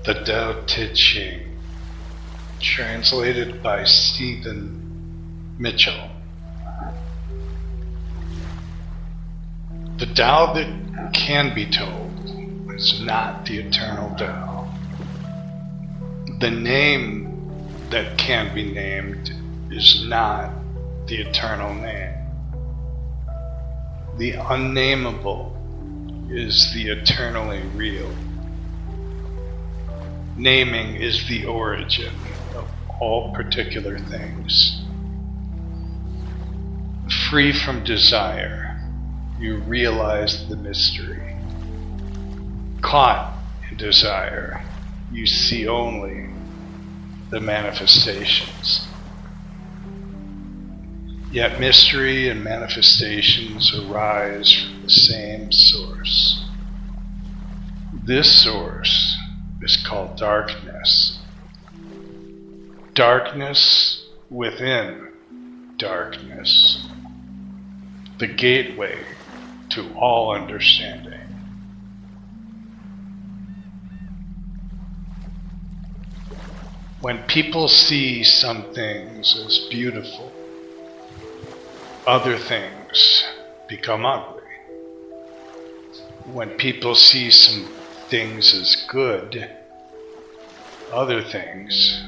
The Tao Te Ching, translated by Stephen Mitchell. The Tao that can be told is not the eternal Tao. The name that can be named is not the eternal name. The unnameable is the eternally real. Naming is the origin of all particular things. Free from desire, you realize the mystery. Caught in desire, you see only the manifestations. Yet mystery and manifestations arise from the same source. This source is called darkness. Darkness within darkness. The gateway to all understanding. When people see some things as beautiful, other things become ugly. When people see some things as good, other things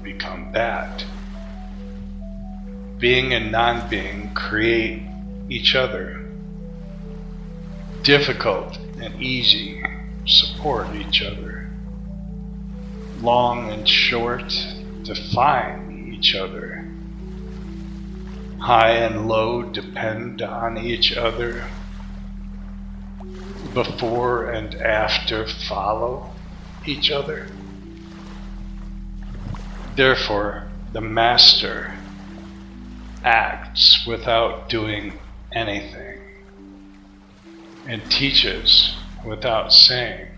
become bad. Being and non-being create each other. Difficult and easy support each other. Long and short define each other. High and low depend on each other. Before and after follow each other. Therefore, the master acts without doing anything and teaches without saying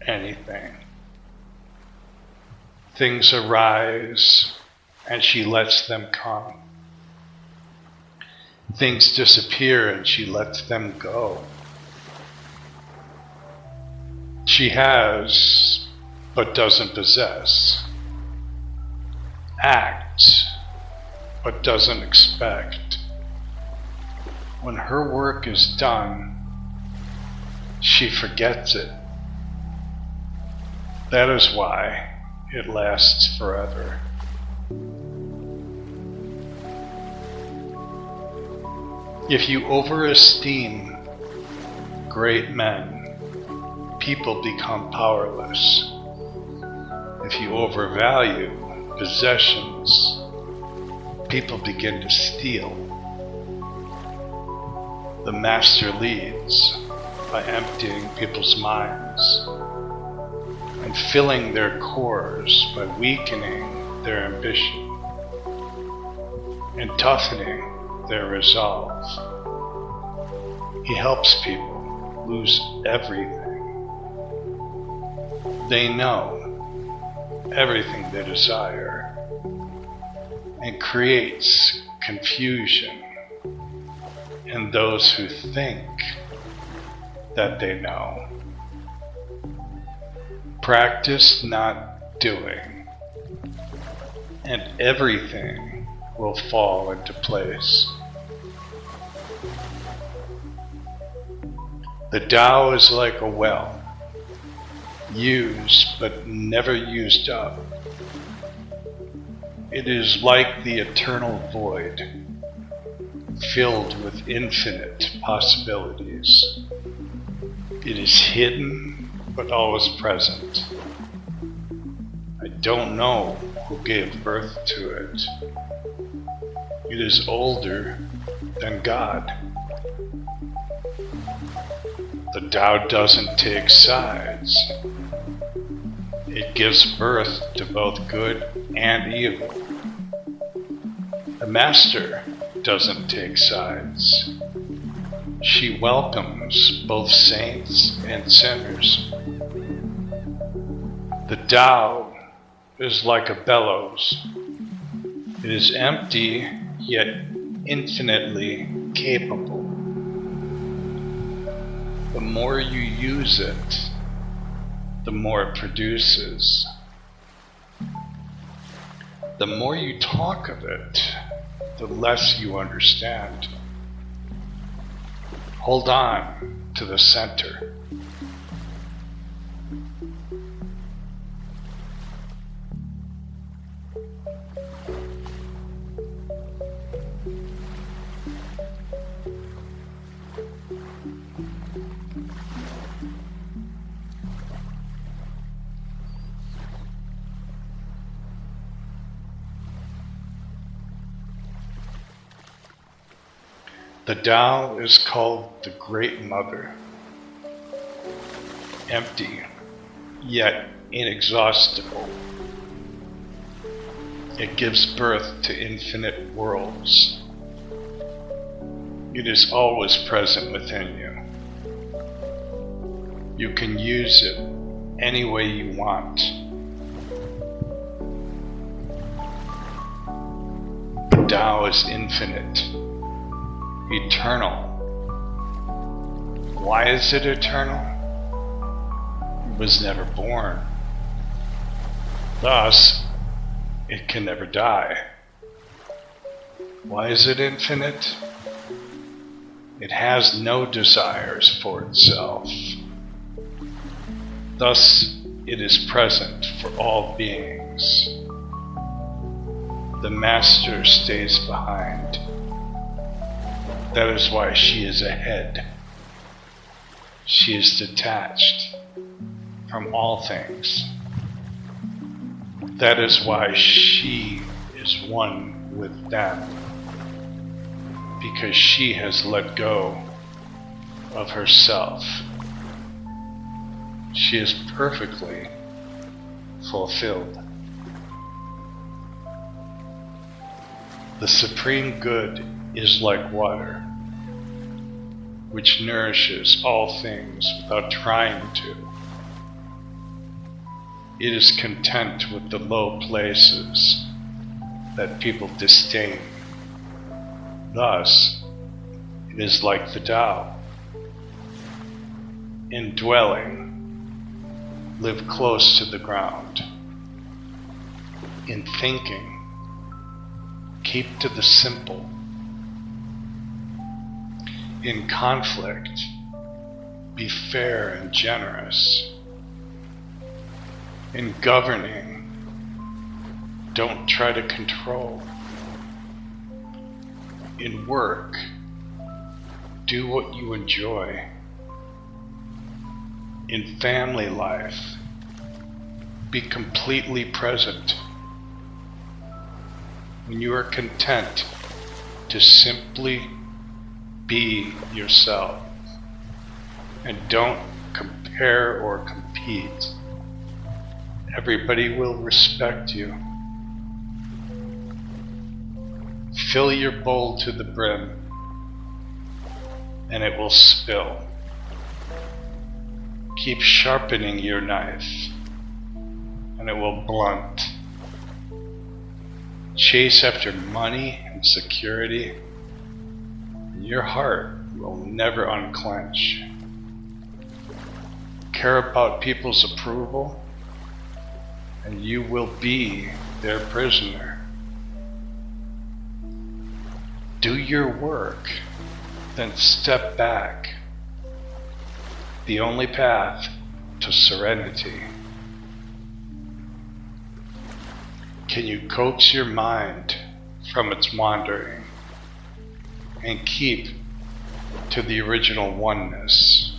anything. Things arise and she lets them come. Things disappear and she lets them go. She has, but doesn't possess. Acts, but doesn't expect. When her work is done, she forgets it. That is why it lasts forever. If you overesteem great men, people become powerless. If you overvalue possessions, people begin to steal. The master leads by emptying people's minds and filling their cores by weakening their ambition and toughening their resolve. He helps people lose everything. They know everything they desire and creates confusion in those who think that they know. Practice not doing, and everything will fall into place. The Tao is like a well, used but never used up. It is like the eternal void, filled with infinite possibilities. It is hidden but always present. I don't know who gave birth to it. It is older than God. The Tao doesn't take sides. It gives birth to both good and evil. The master doesn't take sides. She welcomes both saints and sinners. The Tao is like a bellows. It is empty, yet infinitely capable. The more you use it, the more it produces. The more you talk of it, the less you understand. Hold on to the center. The Tao is called the Great Mother, empty, yet inexhaustible. It gives birth to infinite worlds. It is always present within you. You can use it any way you want. The Tao is infinite, eternal. Why is it eternal? It was never born. Thus, it can never die. Why is it infinite? It has no desires for itself. Thus, it is present for all beings. The Master stays behind. That is why she is ahead. She is detached from all things. That is why she is one with them, because she has let go of herself. She is perfectly fulfilled. The Supreme Good is like water, which nourishes all things without trying to. It is content with the low places that people disdain. Thus, it is like the Tao. In dwelling, live close to the ground. In thinking, keep to the simple. In conflict, be fair and generous. In governing, don't try to control. In work, do what you enjoy. In family life, be completely present. When you are content to simply be yourself and don't compare or compete, everybody will respect you. Fill your bowl to the brim and it will spill. Keep sharpening your knife and it will blunt. Chase after money and security, and your heart will never unclench. Care about people's approval, and you will be their prisoner. Do your work, then step back. The only path to serenity. Can you coax your mind from its wandering and keep to the original oneness?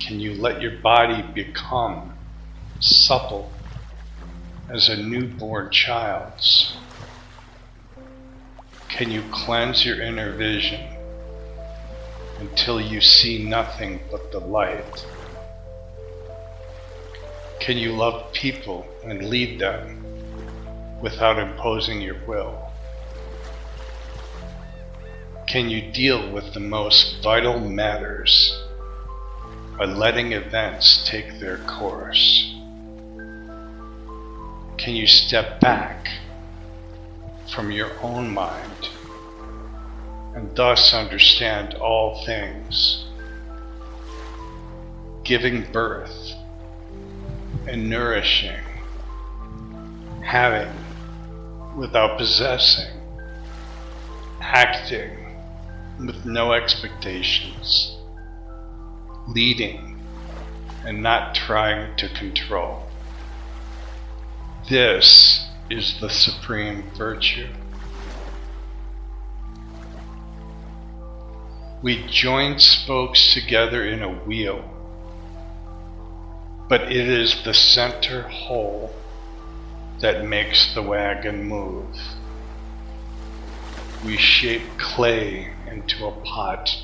Can you let your body become supple as a newborn child's? Can you cleanse your inner vision until you see nothing but the light? Can you love people and lead them without imposing your will? Can you deal with the most vital matters by letting events take their course? Can you step back from your own mind and thus understand all things, giving birth and nourishing, having without possessing, acting with no expectations, leading and not trying to control. This is the supreme virtue. We join spokes together in a wheel, but it is the center whole that makes the wagon move. We shape clay into a pot,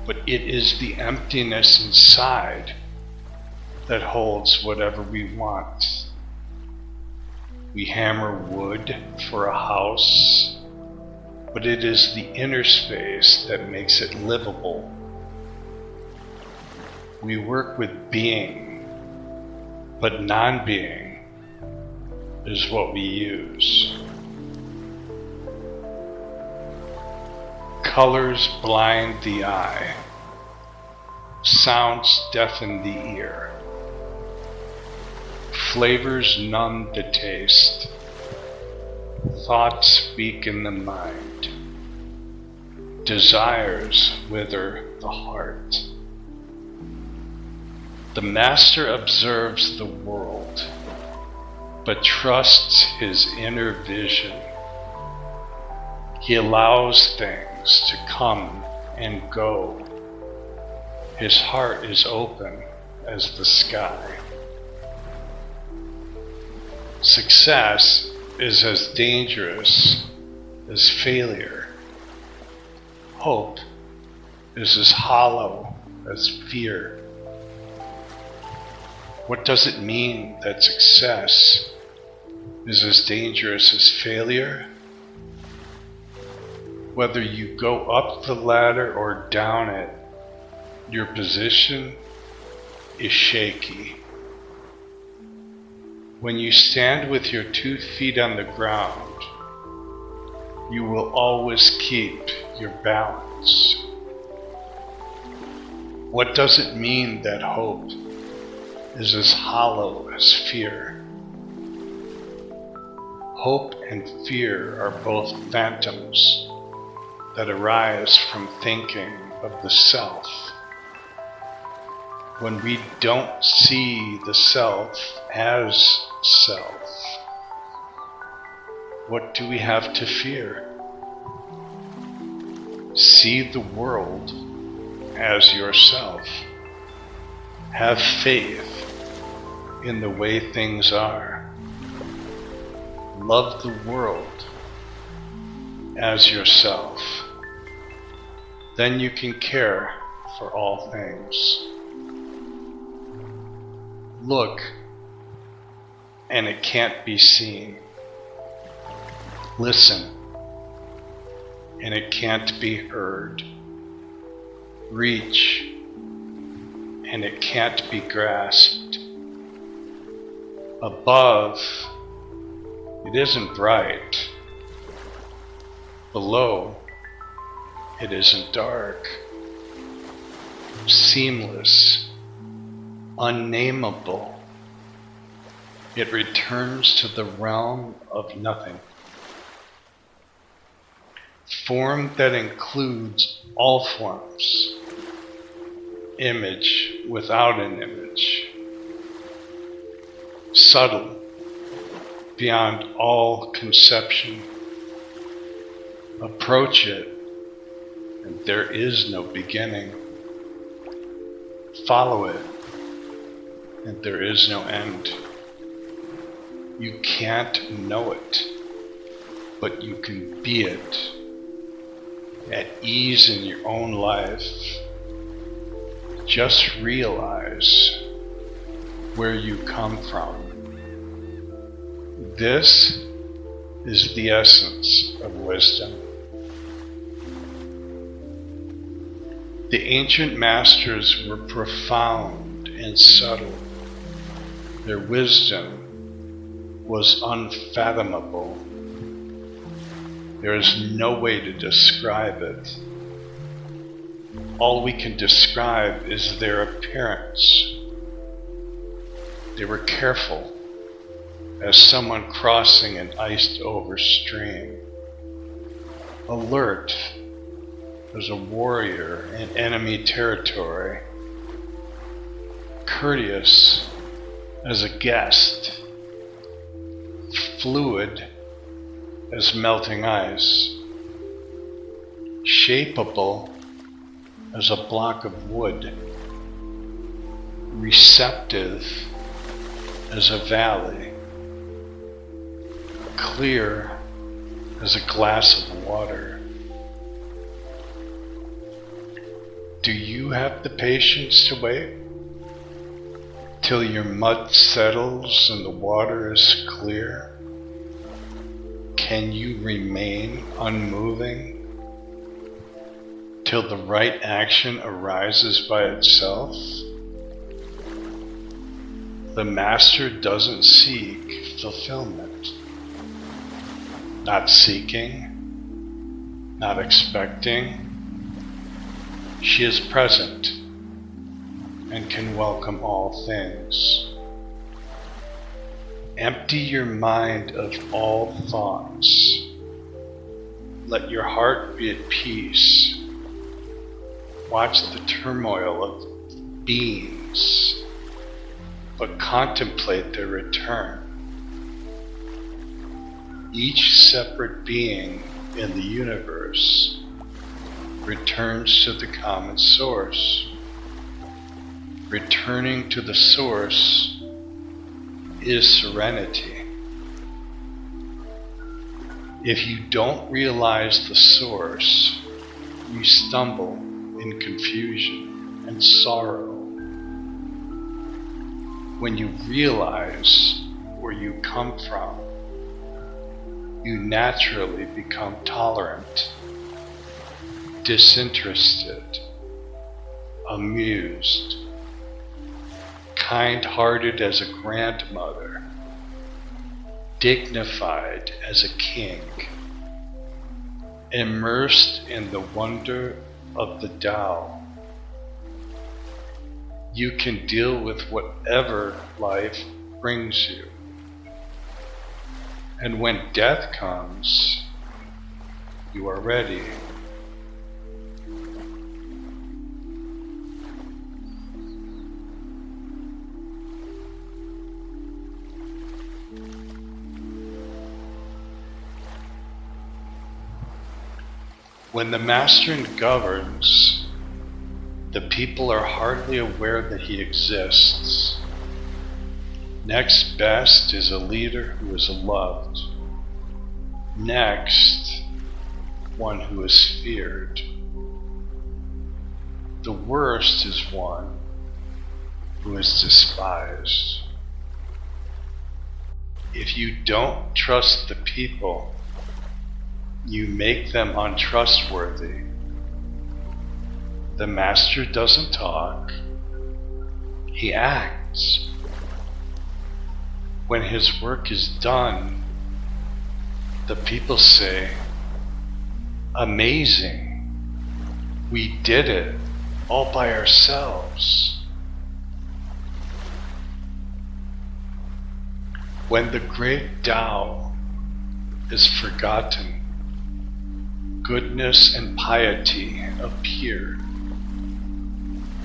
but it is the emptiness inside that holds whatever we want. We hammer wood for a house, but it is the inner space that makes it livable. We work with being, but non-being is what we use. Colors blind the eye, sounds deafen the ear, flavors numb the taste, thoughts speak in the mind, desires wither the heart. The master observes the world, but trusts his inner vision. He allows things to come and go. His heart is open as the sky. Success is as dangerous as failure. Hope is as hollow as fear. What does it mean that success is as dangerous as failure? Whether you go up the ladder or down it, your position is shaky. When you stand with your 2 feet on the ground, you will always keep your balance. What does it mean that hope is as hollow as fear? Hope and fear are both phantoms that arise from thinking of the self. When we don't see the self as self, what do we have to fear? See the world as yourself. Have faith in the way things are. Love the world as yourself. Then you can care for all things. Look, and it can't be seen. Listen, and it can't be heard. Reach, and it can't be grasped. Above, it isn't bright. Below, it isn't dark. Seamless, unnameable. It returns to the realm of nothing. Form that includes all forms. Image without an image. Subtle, beyond all conception. Approach it, and there is no beginning. Follow it, and there is no end. You can't know it, but you can be it. At ease in your own life. Just realize where you come from. This is the essence of wisdom. The ancient masters were profound and subtle. Their wisdom was unfathomable. There is no way to describe it. All we can describe is their appearance. They were careful as someone crossing an iced-over stream, alert as a warrior in enemy territory, courteous as a guest, fluid as melting ice, shapeable as a block of wood, receptive as a valley, clear as a glass of water. Do you have the patience to wait till your mud settles and the water is clear? Can you remain unmoving till the right action arises by itself? The Master doesn't seek fulfillment. Not seeking, not expecting. She is present and can welcome all things. Empty your mind of all thoughts. Let your heart be at peace. Watch the turmoil of beings, but contemplate their return. Each separate being in the universe returns to the common source. Returning to the source is serenity. If you don't realize the source, you stumble in confusion and sorrow. When you realize where you come from, you naturally become tolerant, disinterested, amused, kind-hearted as a grandmother, dignified as a king, immersed in the wonder of the Tao. You can deal with whatever life brings you. And when death comes, you are ready. When the Master governs, the people are hardly aware that he exists. Next best is a leader who is loved. Next, one who is feared. The worst is one who is despised. If you don't trust the people, you make them untrustworthy. The Master doesn't talk, he acts. When his work is done, the people say, "Amazing, we did it all by ourselves." When the great Tao is forgotten, goodness and piety appear.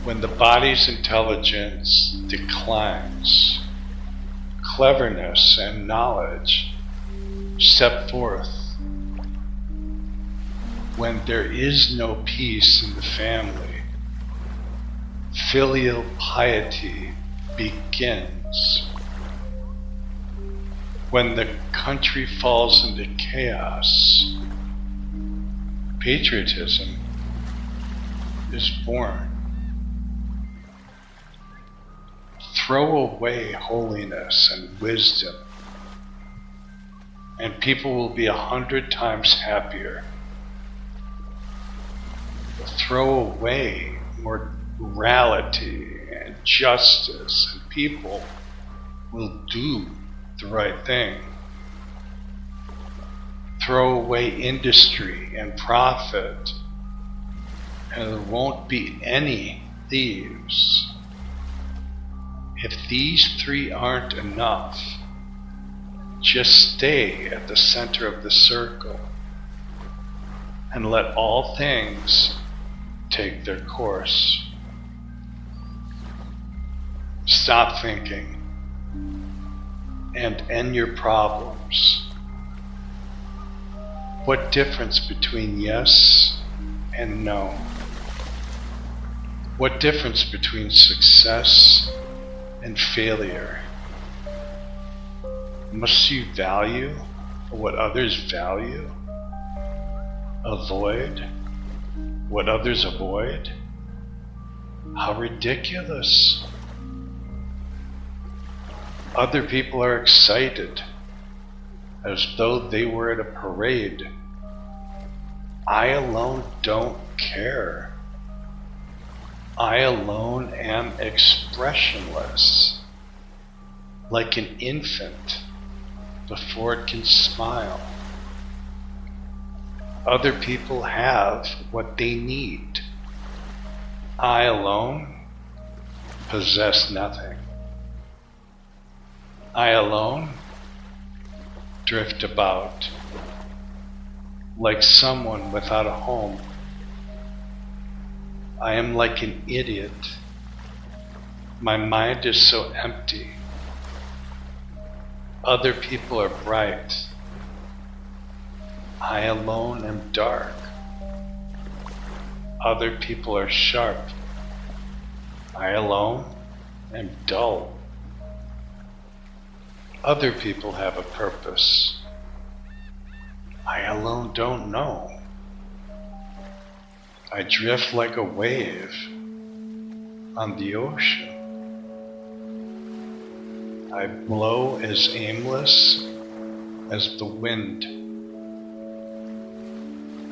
When the body's intelligence declines, cleverness and knowledge step forth. When there is no peace in the family, filial piety begins. When the country falls into chaos, patriotism is born. Throw away holiness and wisdom, and people will be 100 times happier. Throw away morality and justice, and people will do the right thing. Throw away industry and profit, and there won't be any thieves. If these three aren't enough, just stay at the center of the circle and let all things take their course. Stop thinking and end your problems. What difference between yes and no? What difference between success and failure? Must you value what others value? Avoid what others avoid? How ridiculous. Other people are excited as though they were at a parade. I alone don't care. I alone am expressionless, like an infant before it can smile. Other people have what they need. I alone possess nothing. I alone drift about like someone without a home. I am like an idiot. My mind is so empty. Other people are bright. I alone am dark. Other people are sharp. I alone am dull. Other people have a purpose. I alone don't know. I drift like a wave on the ocean. I blow as aimless as the wind.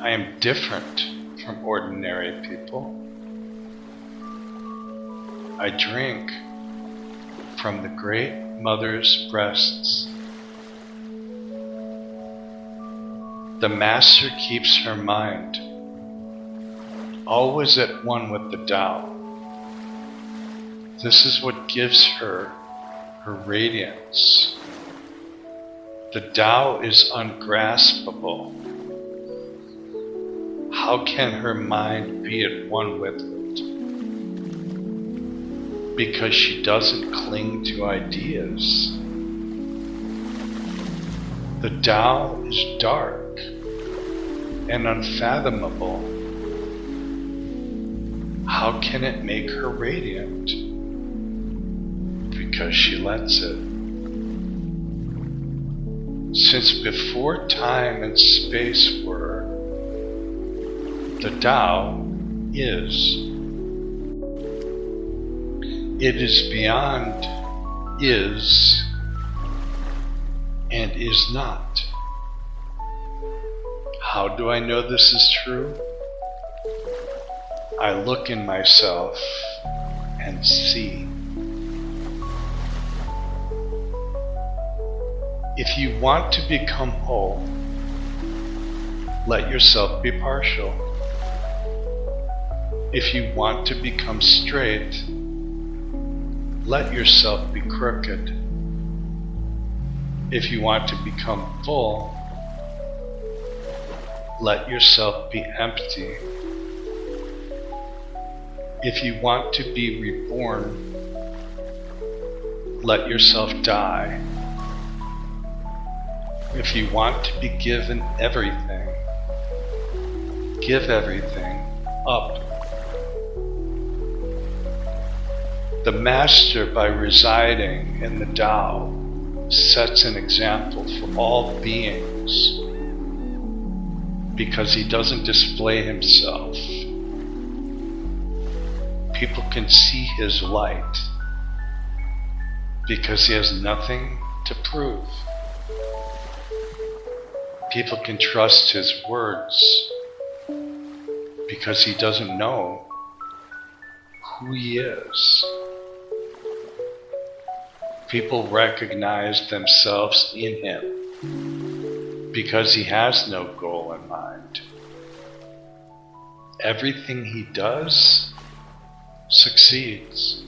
I am different from ordinary people. I drink from the great mother's breasts. The master keeps her mind always at one with the Tao. This is what gives her her radiance. The Tao is ungraspable. How can her mind be at one with it? Because she doesn't cling to ideas. The Tao is dark and unfathomable. How can it make her radiant? Because she lets it. Since before time and space were, the Tao is. It is beyond is and is not. How do I know this is true? I look in myself and see. If you want to become whole, let yourself be partial. If you want to become straight, let yourself be crooked. If you want to become full, let yourself be empty. If you want to be reborn, let yourself die. If you want to be given everything, give everything up. The Master, by residing in the Tao, sets an example for all beings because he doesn't display himself. People can see his light because he has nothing to prove. People can trust his words because he doesn't know who he is. People recognize themselves in him because he has no goal in mind. Everything he does succeeds.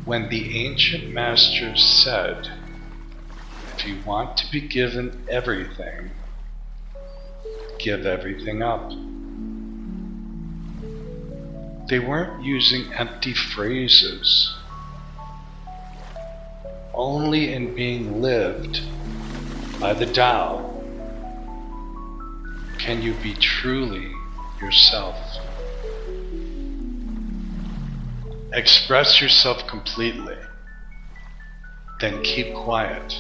When the ancient masters said, if you want to be given everything, give everything up, they weren't using empty phrases. Only in being lived by the Tao can you be truly yourself. Express yourself completely, then keep quiet.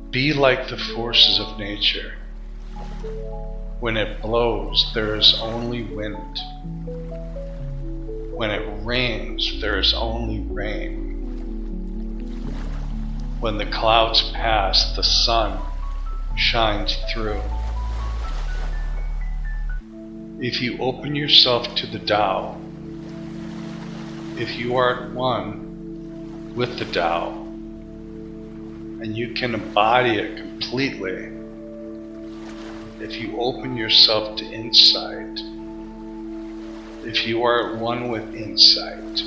Be like the forces of nature. When it blows, there is only wind. When it rains, there is only rain. When the clouds pass, the sun shines through. If you open yourself to the Tao, if you are at one with the Tao, and you can embody it completely, if you open yourself to insight, if you are at one with insight,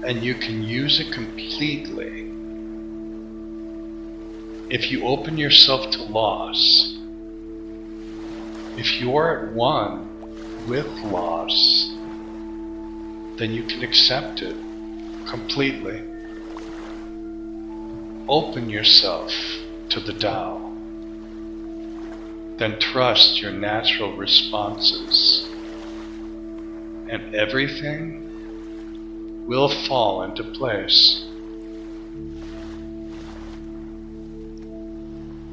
and you can use it completely, if you open yourself to loss, if you are at one with loss, then you can accept it completely. Open yourself to the Tao. Then trust your natural responses, and everything will fall into place.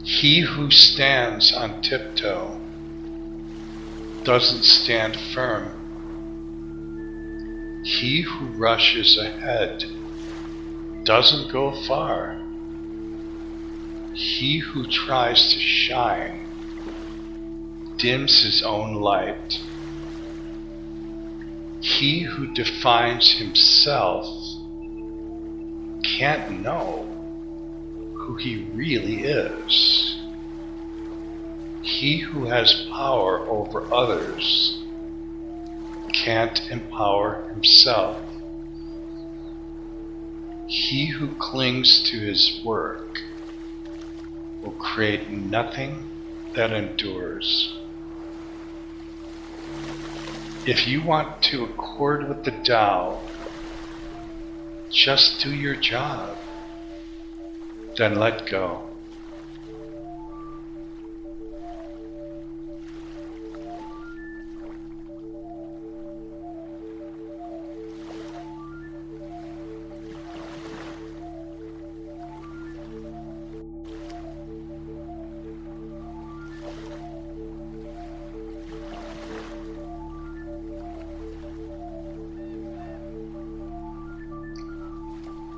He who stands on tiptoe doesn't stand firm. He who rushes ahead doesn't go far. He who tries to shine dims his own light. He who defines himself can't know who he really is. He who has power over others can't empower himself. He who clings to his work will create nothing that endures. If you want to accord with the Tao, just do your job, then let go.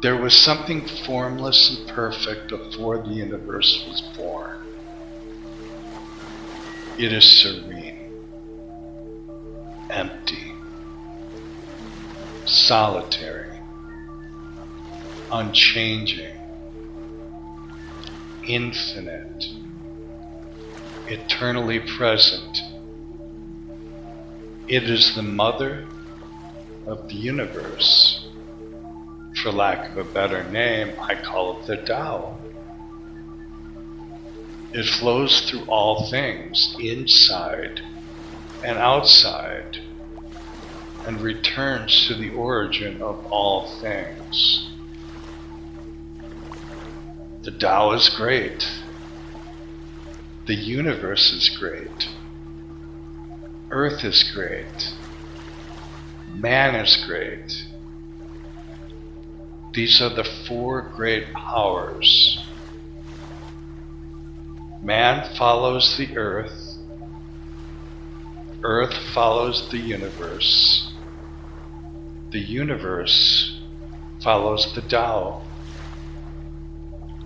There was something formless and perfect before the universe was born. It is serene, empty, solitary, unchanging, infinite, eternally present. It is the mother of the universe. For lack of a better name, I call it the Tao. It flows through all things, inside and outside, and returns to the origin of all things. The Tao is great. The universe is great. Earth is great. Man is great. These are the four great powers. Man follows the earth. Earth follows the universe. The universe follows the Tao.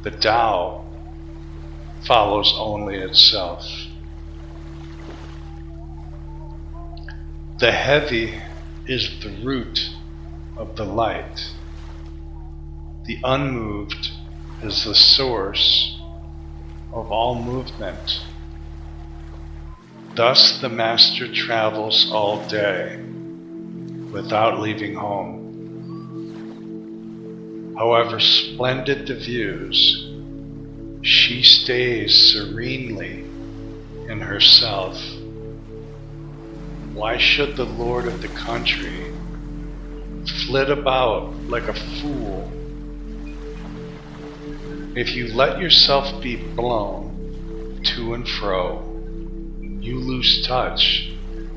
The Tao follows only itself. The heavy is the root of the light. The unmoved is the source of all movement. Thus the Master travels all day, without leaving home. However splendid the views, she stays serenely in herself. Why should the lord of the country flit about like a fool? If you let yourself be blown to and fro, you lose touch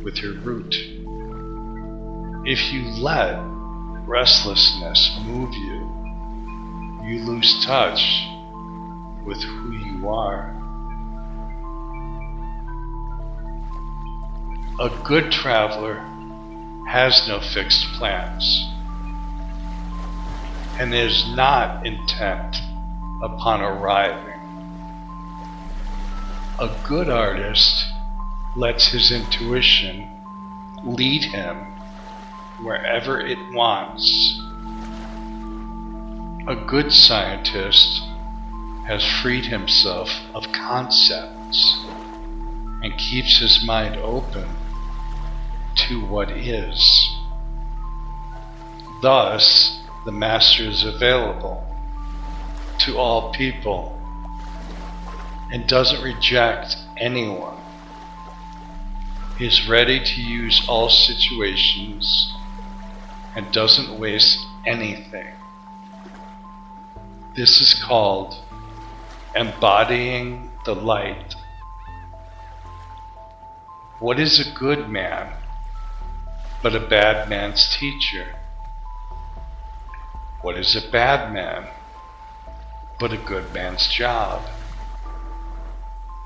with your root. If you let restlessness move you, you lose touch with who you are. A good traveler has no fixed plans and is not intent upon arriving. A good artist lets his intuition lead him wherever it wants. A good scientist has freed himself of concepts and keeps his mind open to what is. Thus, the Master is available to all people and doesn't reject anyone. He is ready to use all situations and doesn't waste anything. This is called embodying the light. What is a good man but a bad man's teacher? What is a bad man but a good man's job?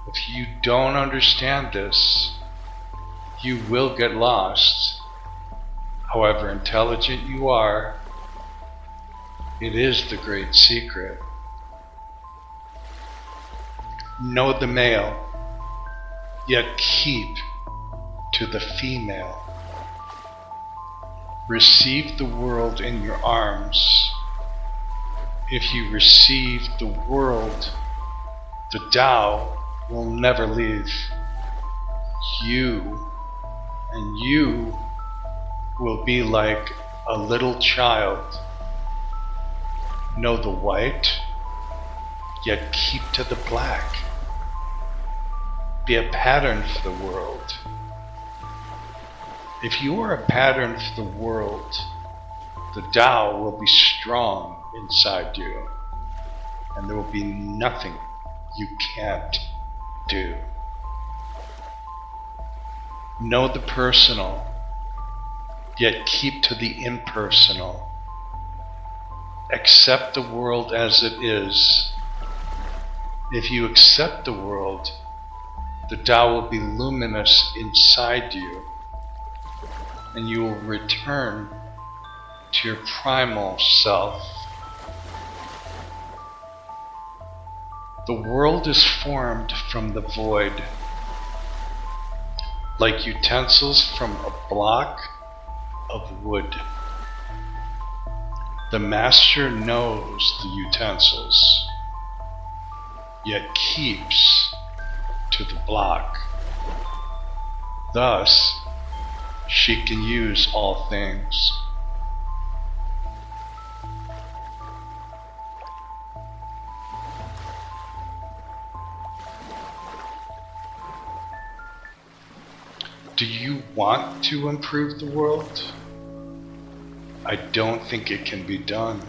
If you don't understand this, you will get lost. However intelligent you are, it is the great secret. Know the male, yet keep to the female. Receive the world in your arms. If you receive the world, the Tao will never leave you, and you will be like a little child. Know the white, yet keep to the black. Be a pattern for the world. If you are a pattern for the world, the Tao will be strong inside you, and there will be nothing you can't do. Know the personal, yet keep to the impersonal. Accept the world as it is. If you accept the world, the Tao will be luminous inside you, and you will return to your primal self. The world is formed from the void, like utensils from a block of wood. The Master knows the utensils, yet keeps to the block. Thus, she can use all things. Do you want to improve the world? I don't think it can be done.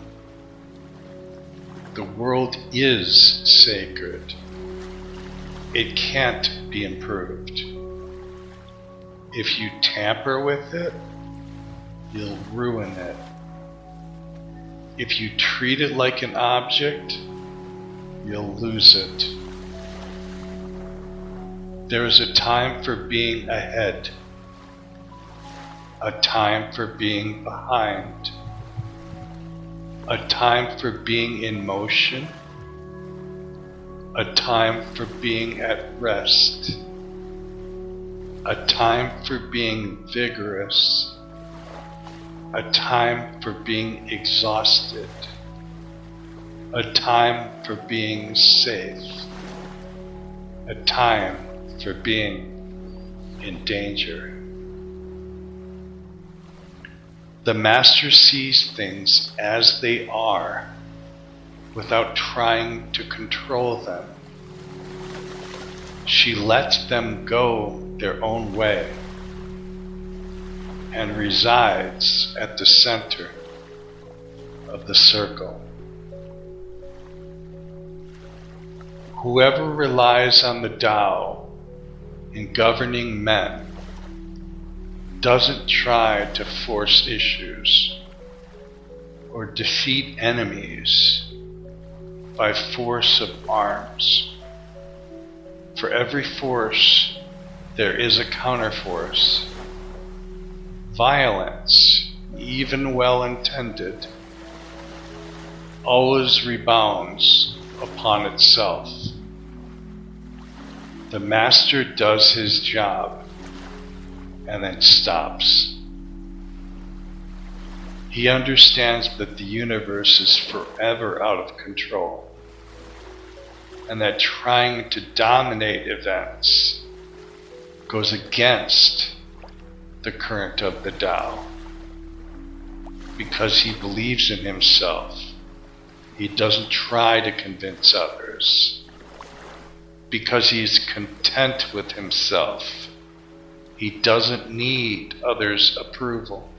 The world is sacred. It can't be improved. If you tamper with it, you'll ruin it. If you treat it like an object, you'll lose it. There is a time for being ahead, a time for being behind, a time for being in motion, a time for being at rest, a time for being vigorous, a time for being exhausted, a time for being safe, a time for being in danger. The Master sees things as they are without trying to control them. She lets them go their own way and resides at the center of the circle. Whoever relies on the Tao in governing men doesn't try to force issues or defeat enemies by force of arms. For every force, there is a counterforce. Violence, even well-intended, always rebounds upon itself. The Master does his job and then stops. He understands that the universe is forever out of control, and that trying to dominate events goes against the current of the Tao. Because he believes in himself, he doesn't try to convince others. Because he is content with himself, he doesn't need others' approval.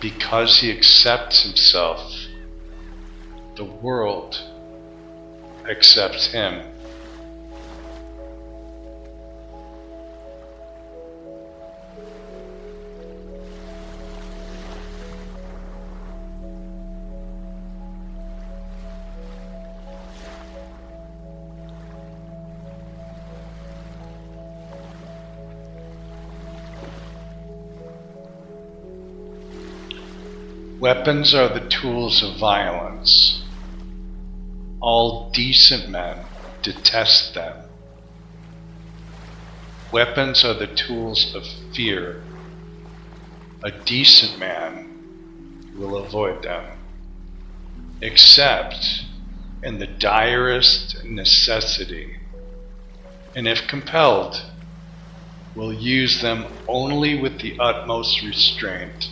Because he accepts himself, the world accepts him. Weapons are the tools of violence. All decent men detest them. Weapons are the tools of fear. A decent man will avoid them, except in the direst necessity, and if compelled, will use them only with the utmost restraint.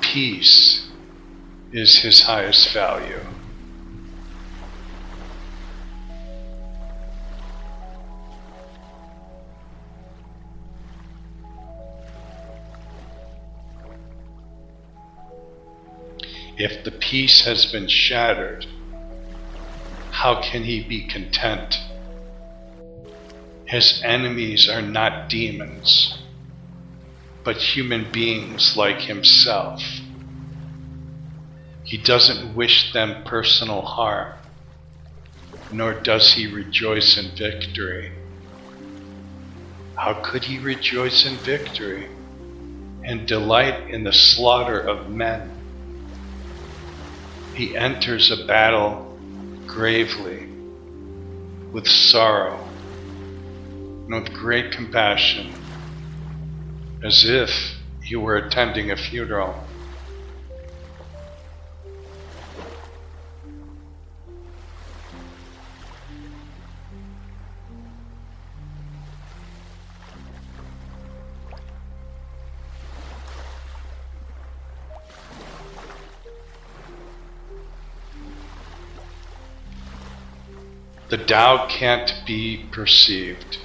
Peace is his highest value. If the peace has been shattered, how can he be content? His enemies are not demons, but human beings like himself. He doesn't wish them personal harm, nor does he rejoice in victory. How could he rejoice in victory and delight in the slaughter of men? He enters a battle gravely, with sorrow, and with great compassion, as if he were attending a funeral. The Tao can't be perceived.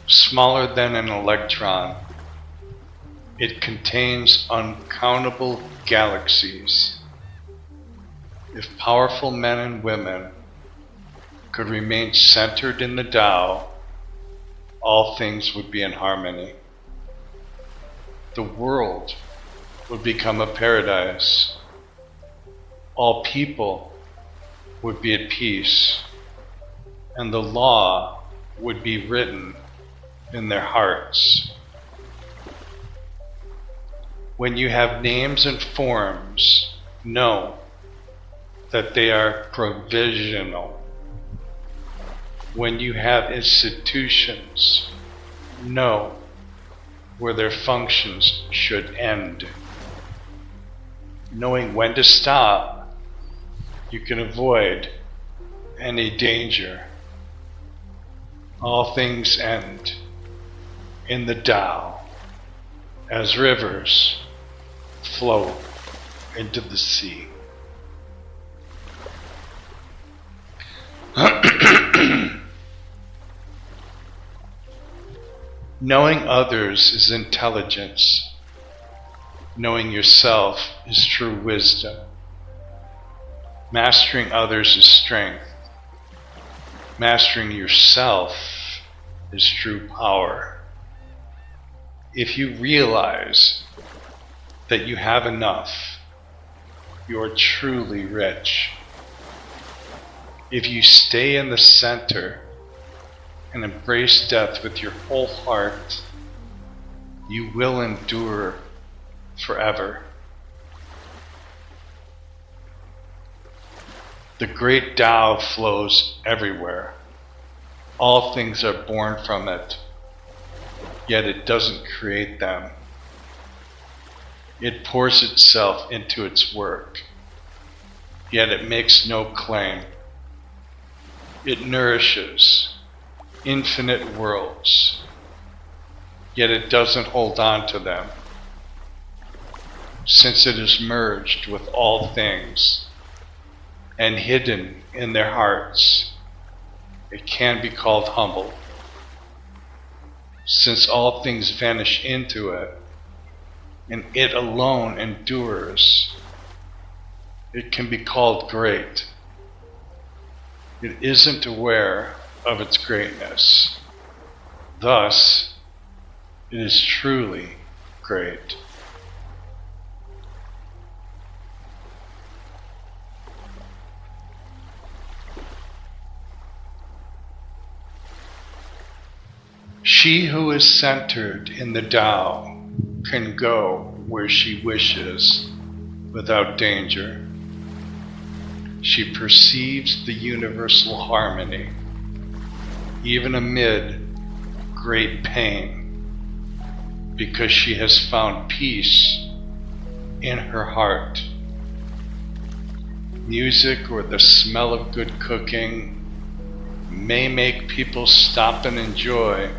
Smaller than an electron, it contains uncountable galaxies. If powerful men and women could remain centered in the Tao, all things would be in harmony. The world would become a paradise. All people would be at peace, and the law would be written in their hearts. When you have names and forms, know that they are provisional. When you have institutions, know where their functions should end. Knowing when to stop, you can avoid any danger. All things end in the Tao. as rivers flow into the sea. Knowing others is intelligence. Knowing yourself is true wisdom. Mastering others is strength. Mastering yourself is true power. If you realize that you have enough, you are truly rich. If you stay in the center and embrace death with your whole heart, you will endure forever. The great Tao flows everywhere. All things are born from it, yet it doesn't create them. It pours itself into its work, yet it makes no claim. It nourishes infinite worlds, yet it doesn't hold on to them, since it is merged with all things and hidden in their hearts. It can be called humble. Since all things vanish into it, and it alone endures, it can be called great. It isn't aware of its greatness. Thus, it is truly great. She who is centered in the Tao can go where she wishes without danger. She perceives the universal harmony, even amid great pain, because she has found peace in her heart. Music or the smell of good cooking may make people stop and enjoy,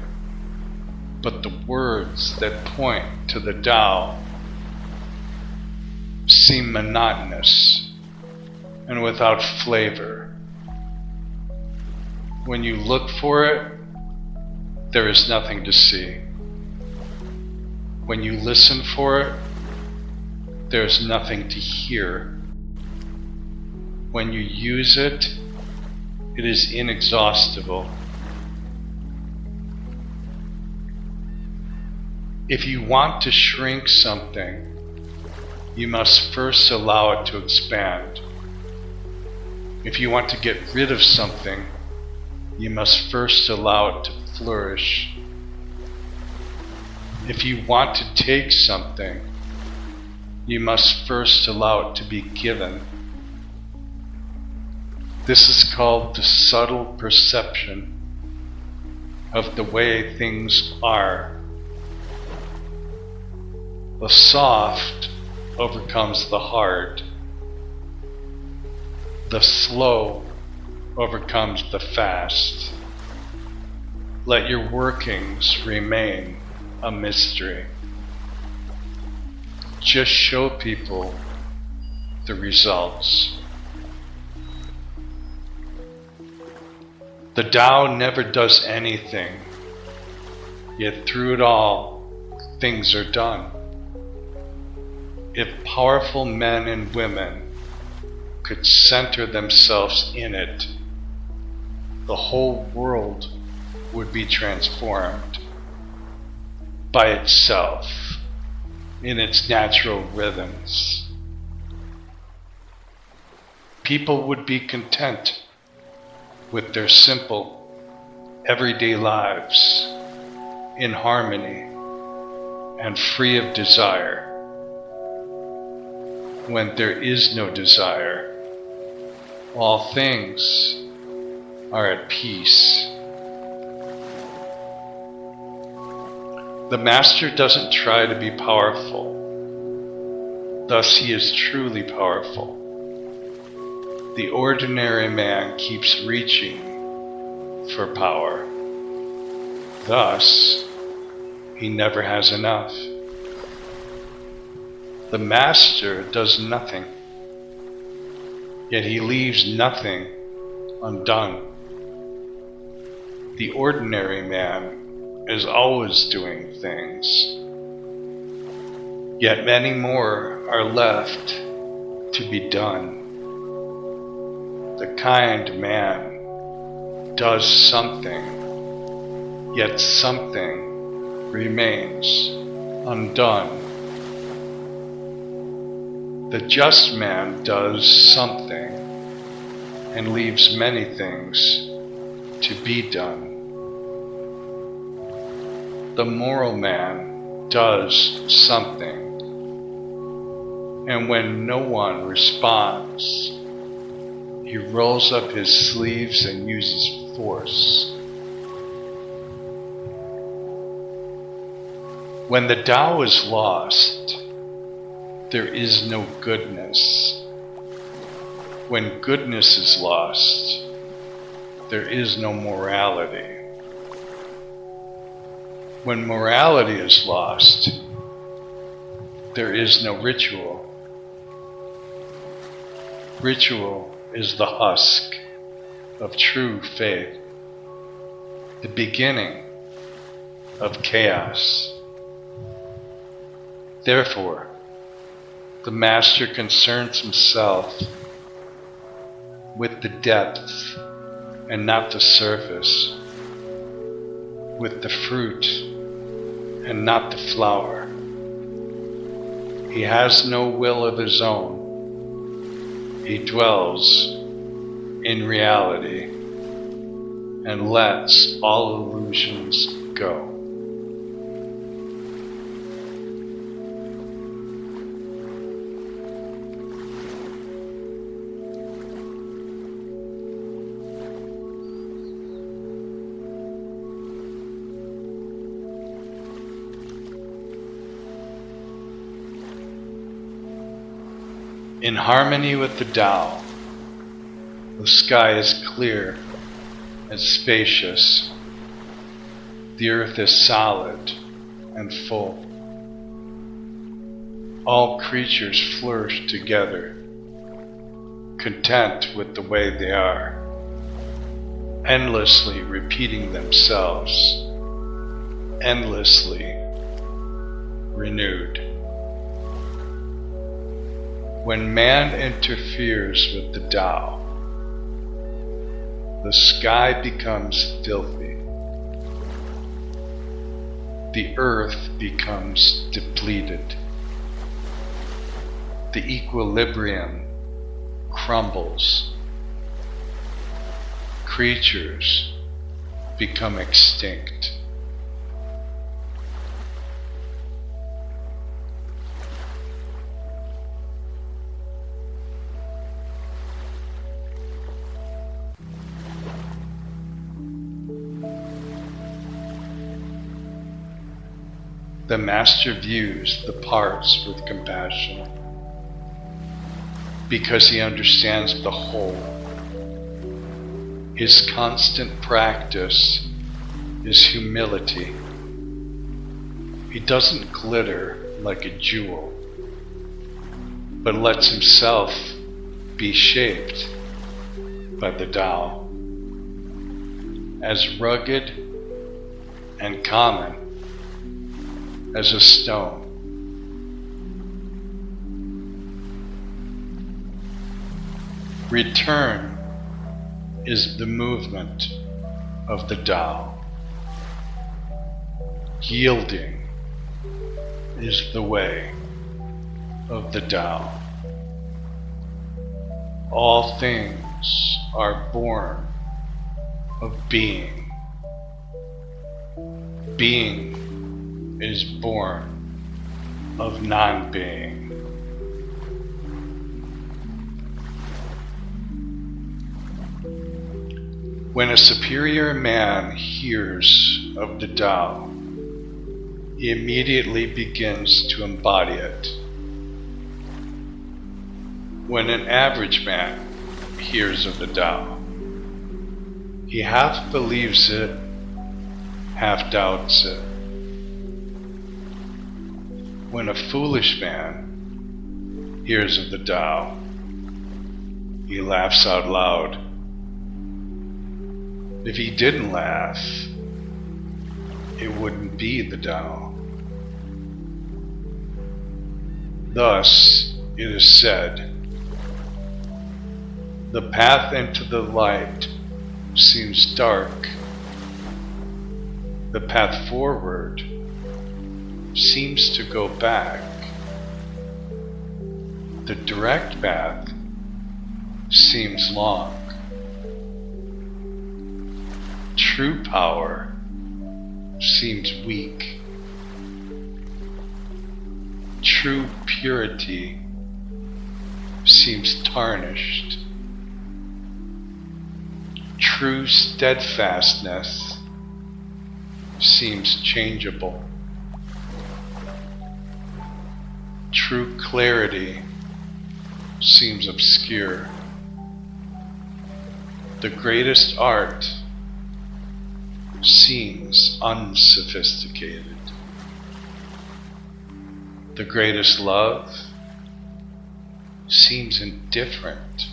but the words that point to the Tao seem monotonous and without flavor. When you look for it, there is nothing to see. When you listen for it, there is nothing to hear. When you use it, it is inexhaustible. If you want to shrink something, you must first allow it to expand. If you want to get rid of something, you must first allow it to flourish. If you want to take something, you must first allow it to be given. This is called the subtle perception of the way things are. The soft overcomes the hard. The slow overcomes the fast. Let your workings remain a mystery. Just show people the results. The Tao never does anything, yet through it all, things are done. If powerful men and women could center themselves in it, the whole world would be transformed by itself in its natural rhythms. People would be content with their simple, everyday lives in harmony and free of desire. When there is no desire, all things are at peace. The Master doesn't try to be powerful, thus he is truly powerful. The ordinary man keeps reaching for power, thus he never has enough. The master does nothing, yet he leaves nothing undone. The ordinary man is always doing things, yet many more are left to be done. The kind man does something, yet something remains undone. The just man does something and leaves many things to be done. The moral man does something, and when no one responds, he rolls up his sleeves and uses force. When the Tao is lost, there is no goodness. When goodness is lost, there is no morality. When morality is lost, there is no ritual. Ritual is the husk of true faith, the beginning of chaos. Therefore, the master concerns himself with the depth and not the surface, with the fruit and not the flower. He has no will of his own. He dwells in reality and lets all illusions go. In harmony with the Tao, the sky is clear and spacious. The earth is solid and full. All creatures flourish together, content with the way they are, endlessly repeating themselves, endlessly renewed. When man interferes with the Tao, the sky becomes filthy. The earth becomes depleted. The equilibrium crumbles. Creatures become extinct. The master views the parts with compassion because he understands the whole. His constant practice is humility. He doesn't glitter like a jewel, but lets himself be shaped by the Tao as rugged and common as a stone. Return is the movement of the Tao. Yielding is the way of the Tao. All things are born of being. Being is born of non-being. When a superior man hears of the Tao, he immediately begins to embody it. When an average man hears of the Tao, he half believes it, half doubts it. When a foolish man hears of the Tao, he laughs out loud. If he didn't laugh, it wouldn't be the Tao. Thus, it is said, the path into the light seems dark. The path forward seems to go back. The direct path seems long. True power seems weak. True purity seems tarnished. True steadfastness seems changeable. True clarity seems obscure. The greatest art seems unsophisticated. The greatest love seems indifferent.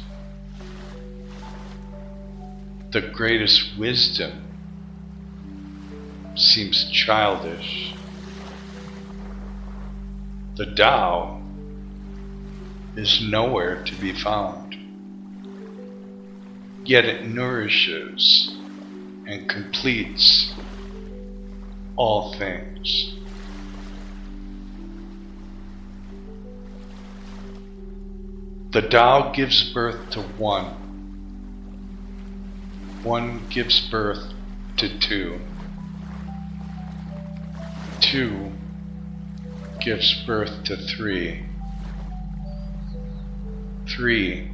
The greatest wisdom seems childish. The Tao is nowhere to be found, yet it nourishes and completes all things. The Tao gives birth to one. One gives birth to two. Two gives birth to three. Three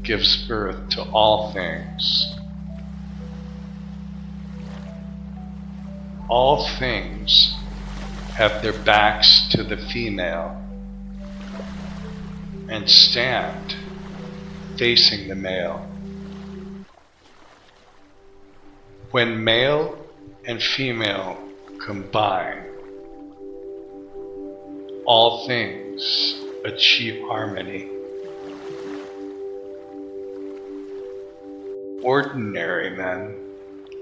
gives birth to all things. All things have their backs to the female and stand facing the male. When male and female combine, all things achieve harmony. Ordinary men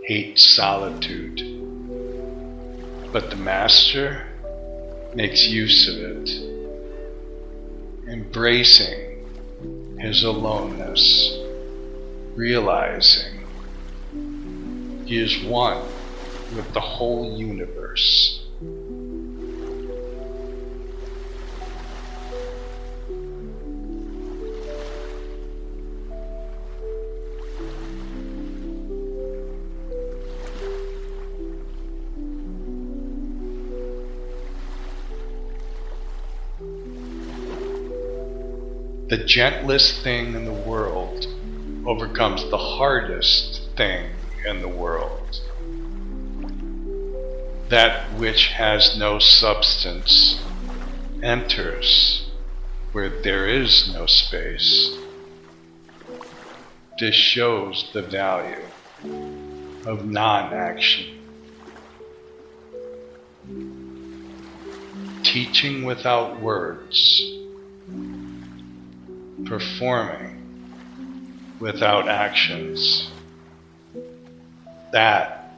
hate solitude, but the Master makes use of it, embracing his aloneness, realizing he is one with the whole universe. The gentlest thing in the world overcomes the hardest thing in the world. That which has no substance enters where there is no space. This shows the value of non-action. Teaching without words, performing without actions. That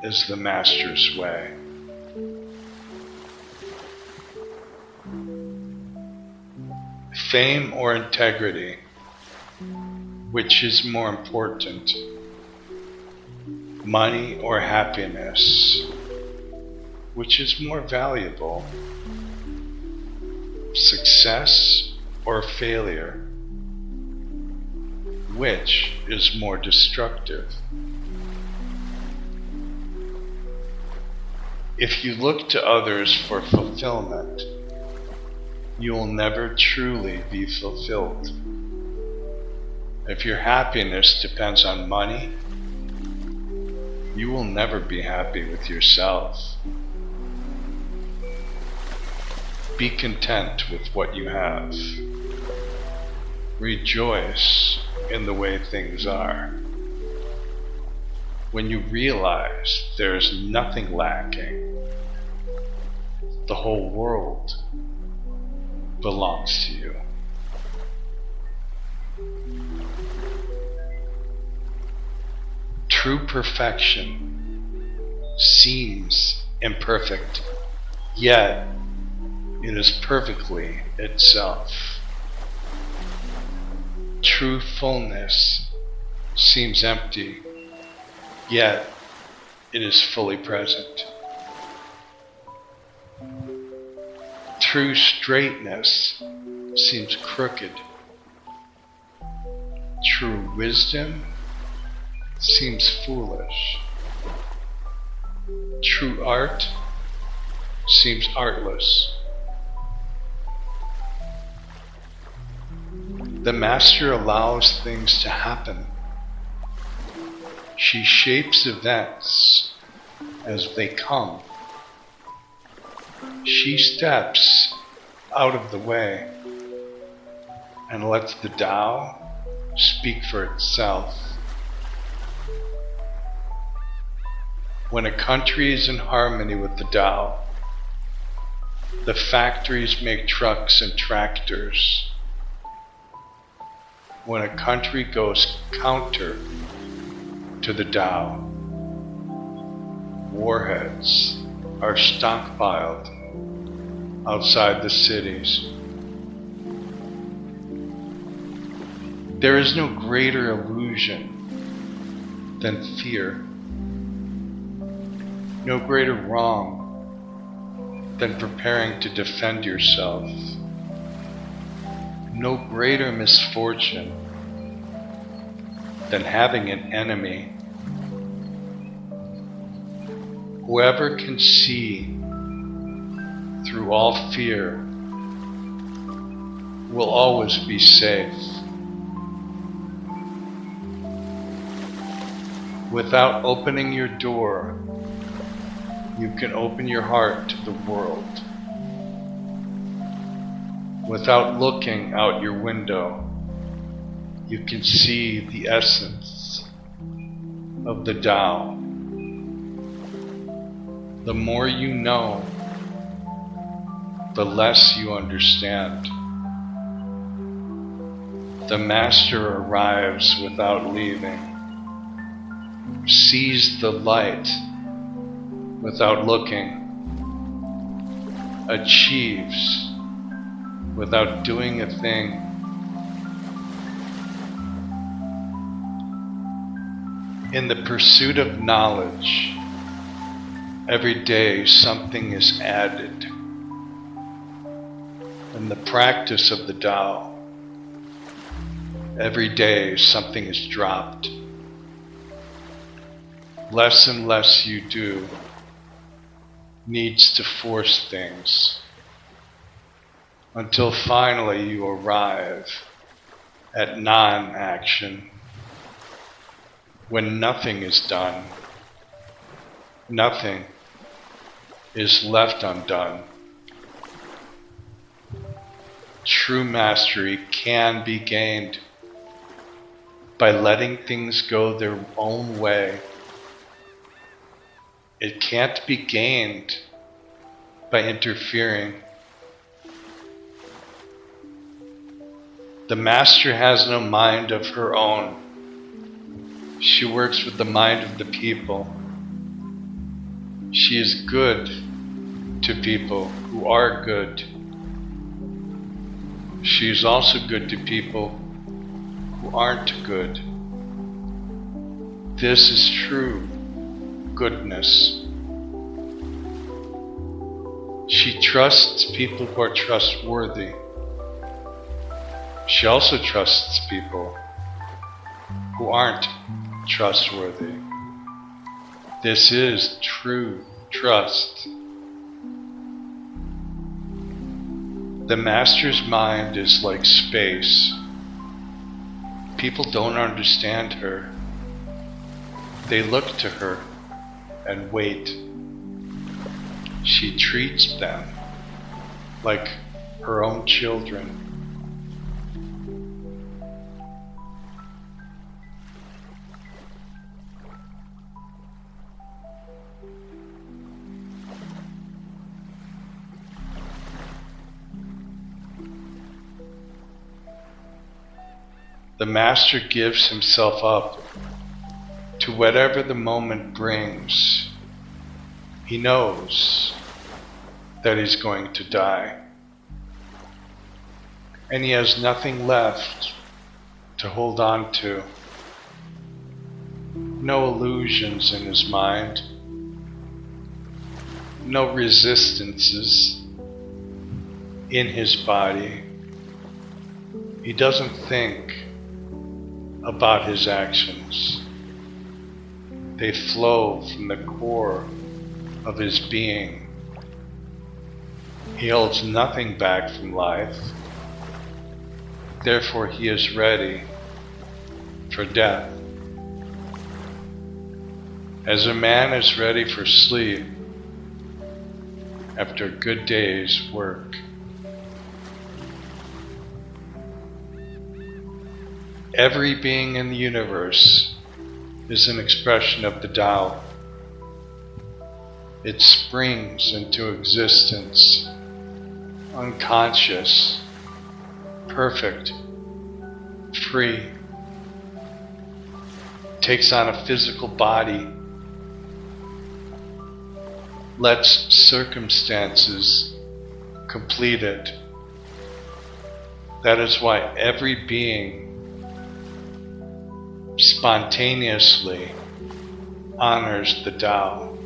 is the Master's way. Fame or integrity, which is more important? Money or happiness, which is more valuable? Success or failure, which is more destructive? If you look to others for fulfillment, you will never truly be fulfilled. If your happiness depends on money, you will never be happy with yourself. Be content with what you have. Rejoice in the way things are. When you realize there is nothing lacking, the whole world belongs to you. True perfection seems imperfect, yet it is perfectly itself. True fullness seems empty, yet it is fully present. True straightness seems crooked. True wisdom seems foolish. True art seems artless. The Master allows things to happen. She shapes events as they come. She steps out of the way and lets the Tao speak for itself. When a country is in harmony with the Tao, the factories make trucks and tractors. When a country goes counter to the Tao, warheads are stockpiled outside the cities. There is no greater illusion than fear, no greater wrong than preparing to defend yourself, no greater misfortune than having an enemy. Whoever can see through all fear will always be safe. Without opening your door, you can open your heart to the world. Without looking out your window, you can see the essence of the Tao. The more you know, the less you understand. The Master arrives without leaving, sees the light without looking, achieves without doing a thing. In the pursuit of knowledge, every day something is added. In the practice of the Tao, every day something is dropped. Less and less you do needs to force things, until finally you arrive at non-action, when nothing is done, nothing is left undone. True mastery can be gained by letting things go their own way. It can't be gained by interfering. The Master has no mind of her own. She works with the mind of the people. She is good to people who are good. She is also good to people who aren't good. This is true goodness. She trusts people who are trustworthy. She also trusts people who aren't trustworthy. This is true trust. The Master's mind is like space. People don't understand her. They look to her and wait. She treats them like her own children. the master gives himself up to whatever the moment brings. He knows that he's going to die, and he has nothing left to hold on to. No illusions in his mind, no resistances in his body. He doesn't think about his actions. They flow from the core of his being. He holds nothing back from life. Therefore, he is ready for death. As a man is ready for sleep after a good day's work. Every being in the universe is an expression of the Tao. It springs into existence, unconscious, perfect, free, takes on a physical body, lets circumstances complete it. That is why every being spontaneously honors the Tao.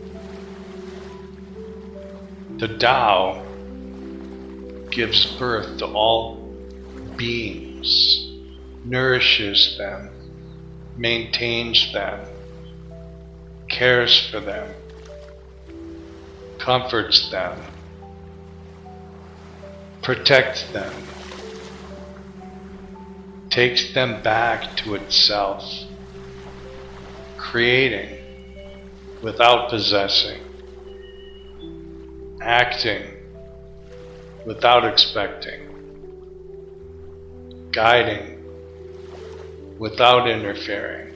The Tao gives birth to all beings, nourishes them, maintains them, cares for them, comforts them, protects them, takes them back to itself, creating without possessing, acting without expecting, guiding without interfering.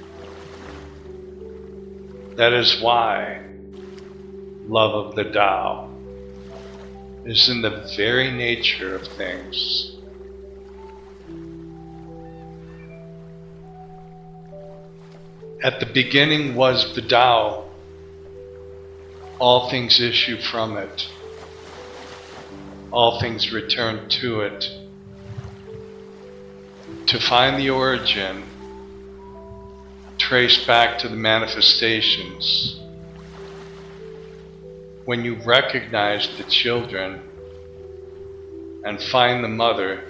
That is why love of the Tao is in the very nature of things. At the beginning was the Tao. All things issue from it. All things return to it. To find the origin, trace back to the manifestations. When you recognize the children and find the mother,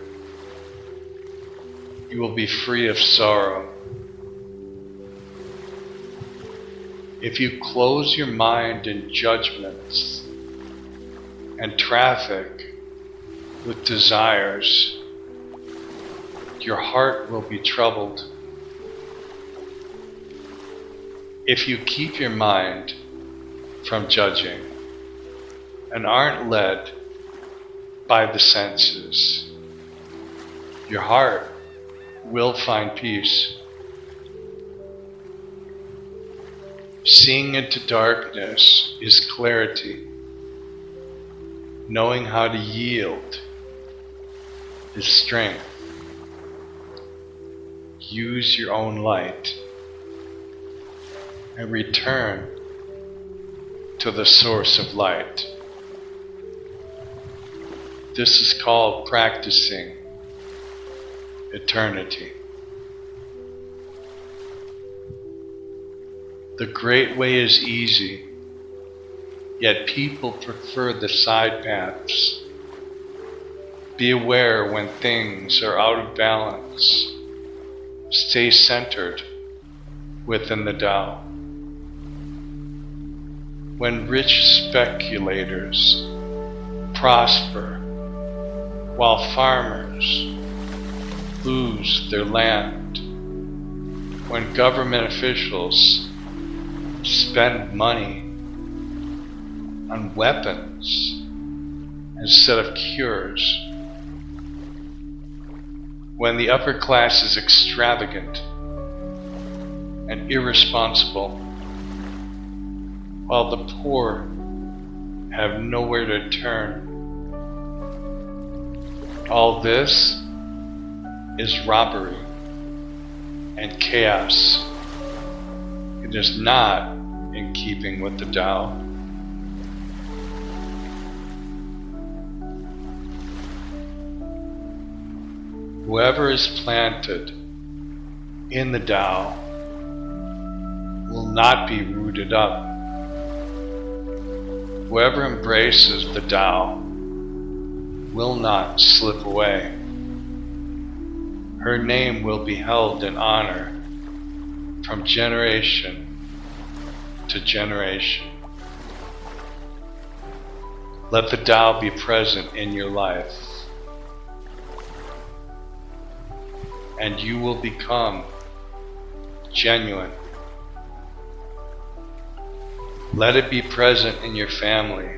you will be free of sorrow. If you close your mind in judgments and traffic with desires, your heart will be troubled. If you keep your mind from judging and aren't led by the senses, your heart will find peace. Seeing into darkness is clarity. Knowing how to yield is strength. Use your own light and return to the source of light. This is called practicing eternity. The great way is easy, yet people prefer the side paths. Be aware when things are out of balance. Stay centered within the Tao. When rich speculators prosper, while farmers lose their land, when government officials spend money on weapons instead of cures, when the upper class is extravagant and irresponsible, while the poor have nowhere to turn. All this is robbery and chaos. It is not in keeping with the Tao. Whoever is planted in the Tao will not be rooted up. Whoever embraces the Tao will not slip away. Her name will be held in honor from generation to generation. Let the Tao be present in your life, and you will become genuine. Let it be present in your family,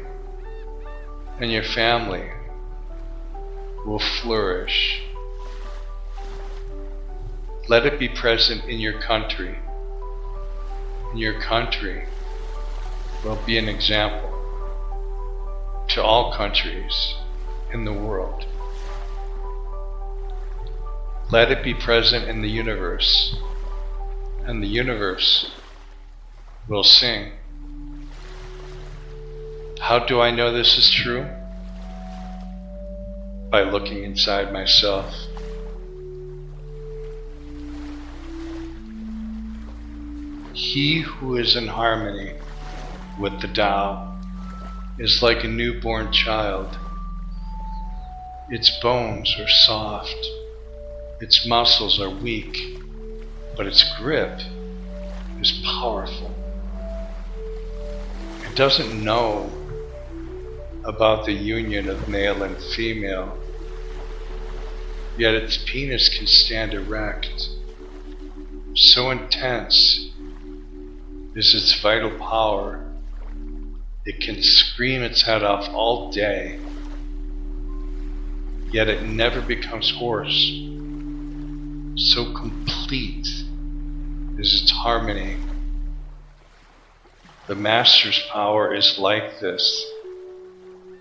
and your family will flourish. Let it be present in your country, and your country will be an example to all countries in the world. Let it be present in the universe, and the universe will sing. How do I know this is true? By looking inside myself. He who is in harmony with the Tao is like a newborn child. Its bones are soft, its muscles are weak, but its grip is powerful. It doesn't know about the union of male and female, yet its penis can stand erect. So intense is its vital power, it can scream its head off all day, yet it never becomes hoarse. So complete is its harmony. The Master's power is like this.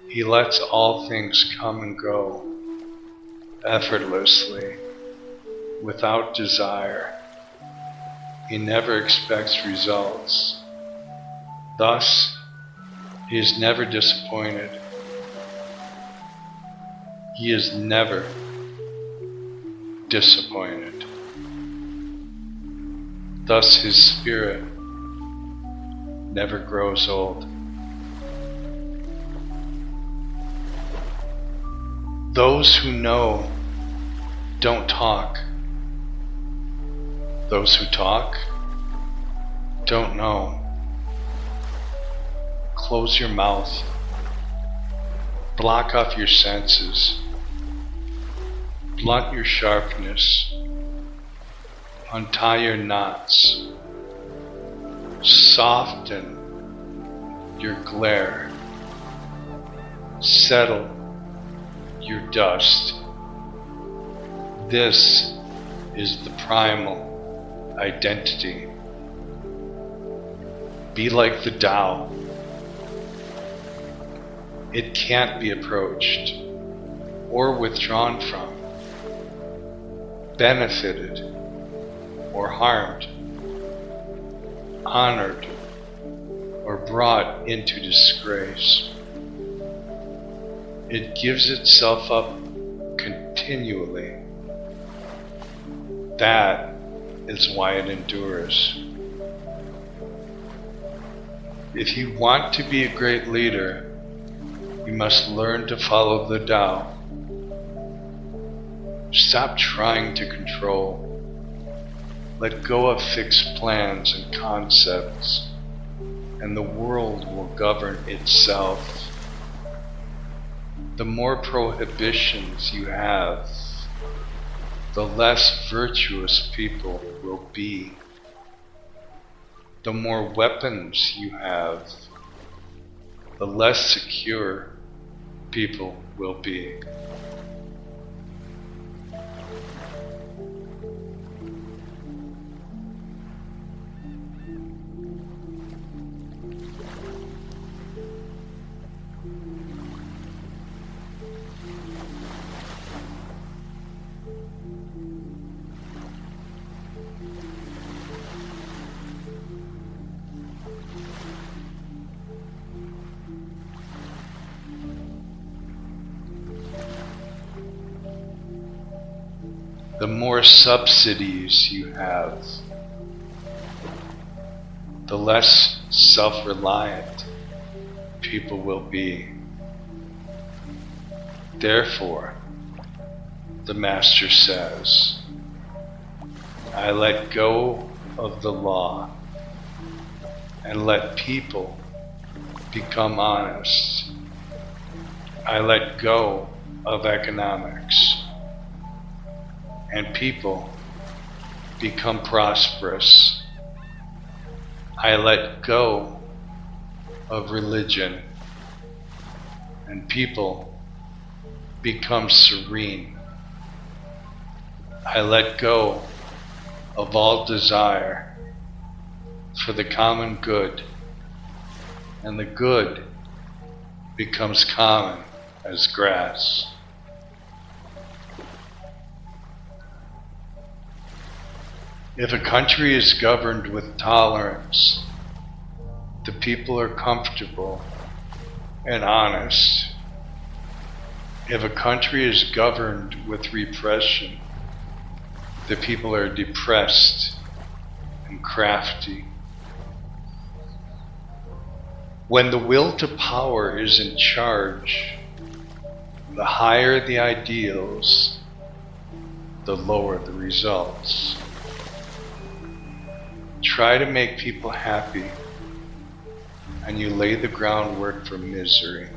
He lets all things come and go effortlessly, without desire. He never expects results. Thus, he is never disappointed. He is never disappointed. Thus, his spirit never grows old. Those who know don't talk. Those who talk don't know. Close your mouth. Block off your senses. Blunt your sharpness. Untie your knots. Soften your glare. Settle your dust. This is the primal identity. Be like the Tao. It can't be approached or withdrawn from, benefited or harmed, honored or brought into disgrace. It gives itself up continually. That is why it endures. If you want to be a great leader, you must learn to follow the Tao. Stop trying to control. Let go of fixed plans and concepts, and the world will govern itself. The more prohibitions you have, the less virtuous people will be. The more weapons you have, the less secure people will be. the more subsidies you have, the less self-reliant people will be. Therefore, the Master says, I let go of the law and let people become honest. I let go of economics and people become prosperous. I let go of religion and people become serene. I let go of all desire for the common good, and the good becomes common as grass. If a country is governed with tolerance, the people are comfortable and honest. If a country is governed with repression, the people are depressed and crafty. When the will to power is in charge, the higher the ideals, the lower the results. Try to make people happy, and you lay the groundwork for misery.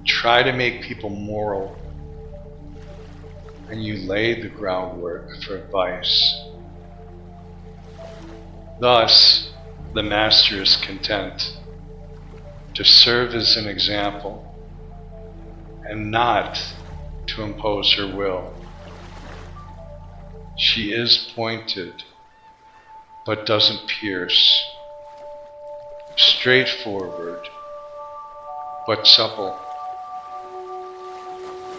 Try to make people moral, and you lay the groundwork for vice. Thus, the Master is content to serve as an example and not to impose her will. She is pointed, but doesn't pierce, straightforward, but supple,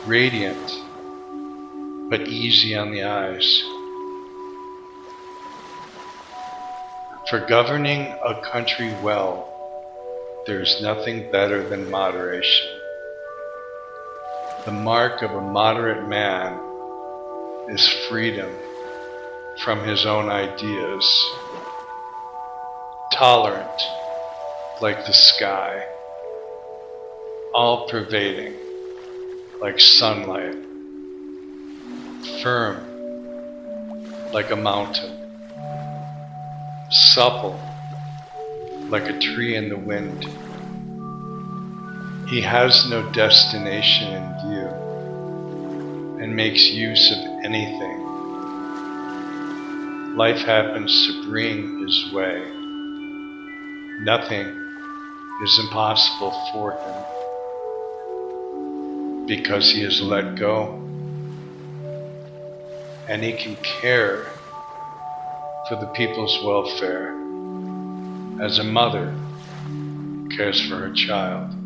radiant, but easy on the eyes. For governing a country well, there is nothing better than moderation. The mark of a moderate man is freedom from his own ideas, tolerant like the sky, all-pervading like sunlight, firm like a mountain, supple like a tree in the wind. He has no destination in view and makes use of anything. Life happens to bring his way. Nothing is impossible for him because he has let go, and he can care for the people's welfare as a mother cares for her child.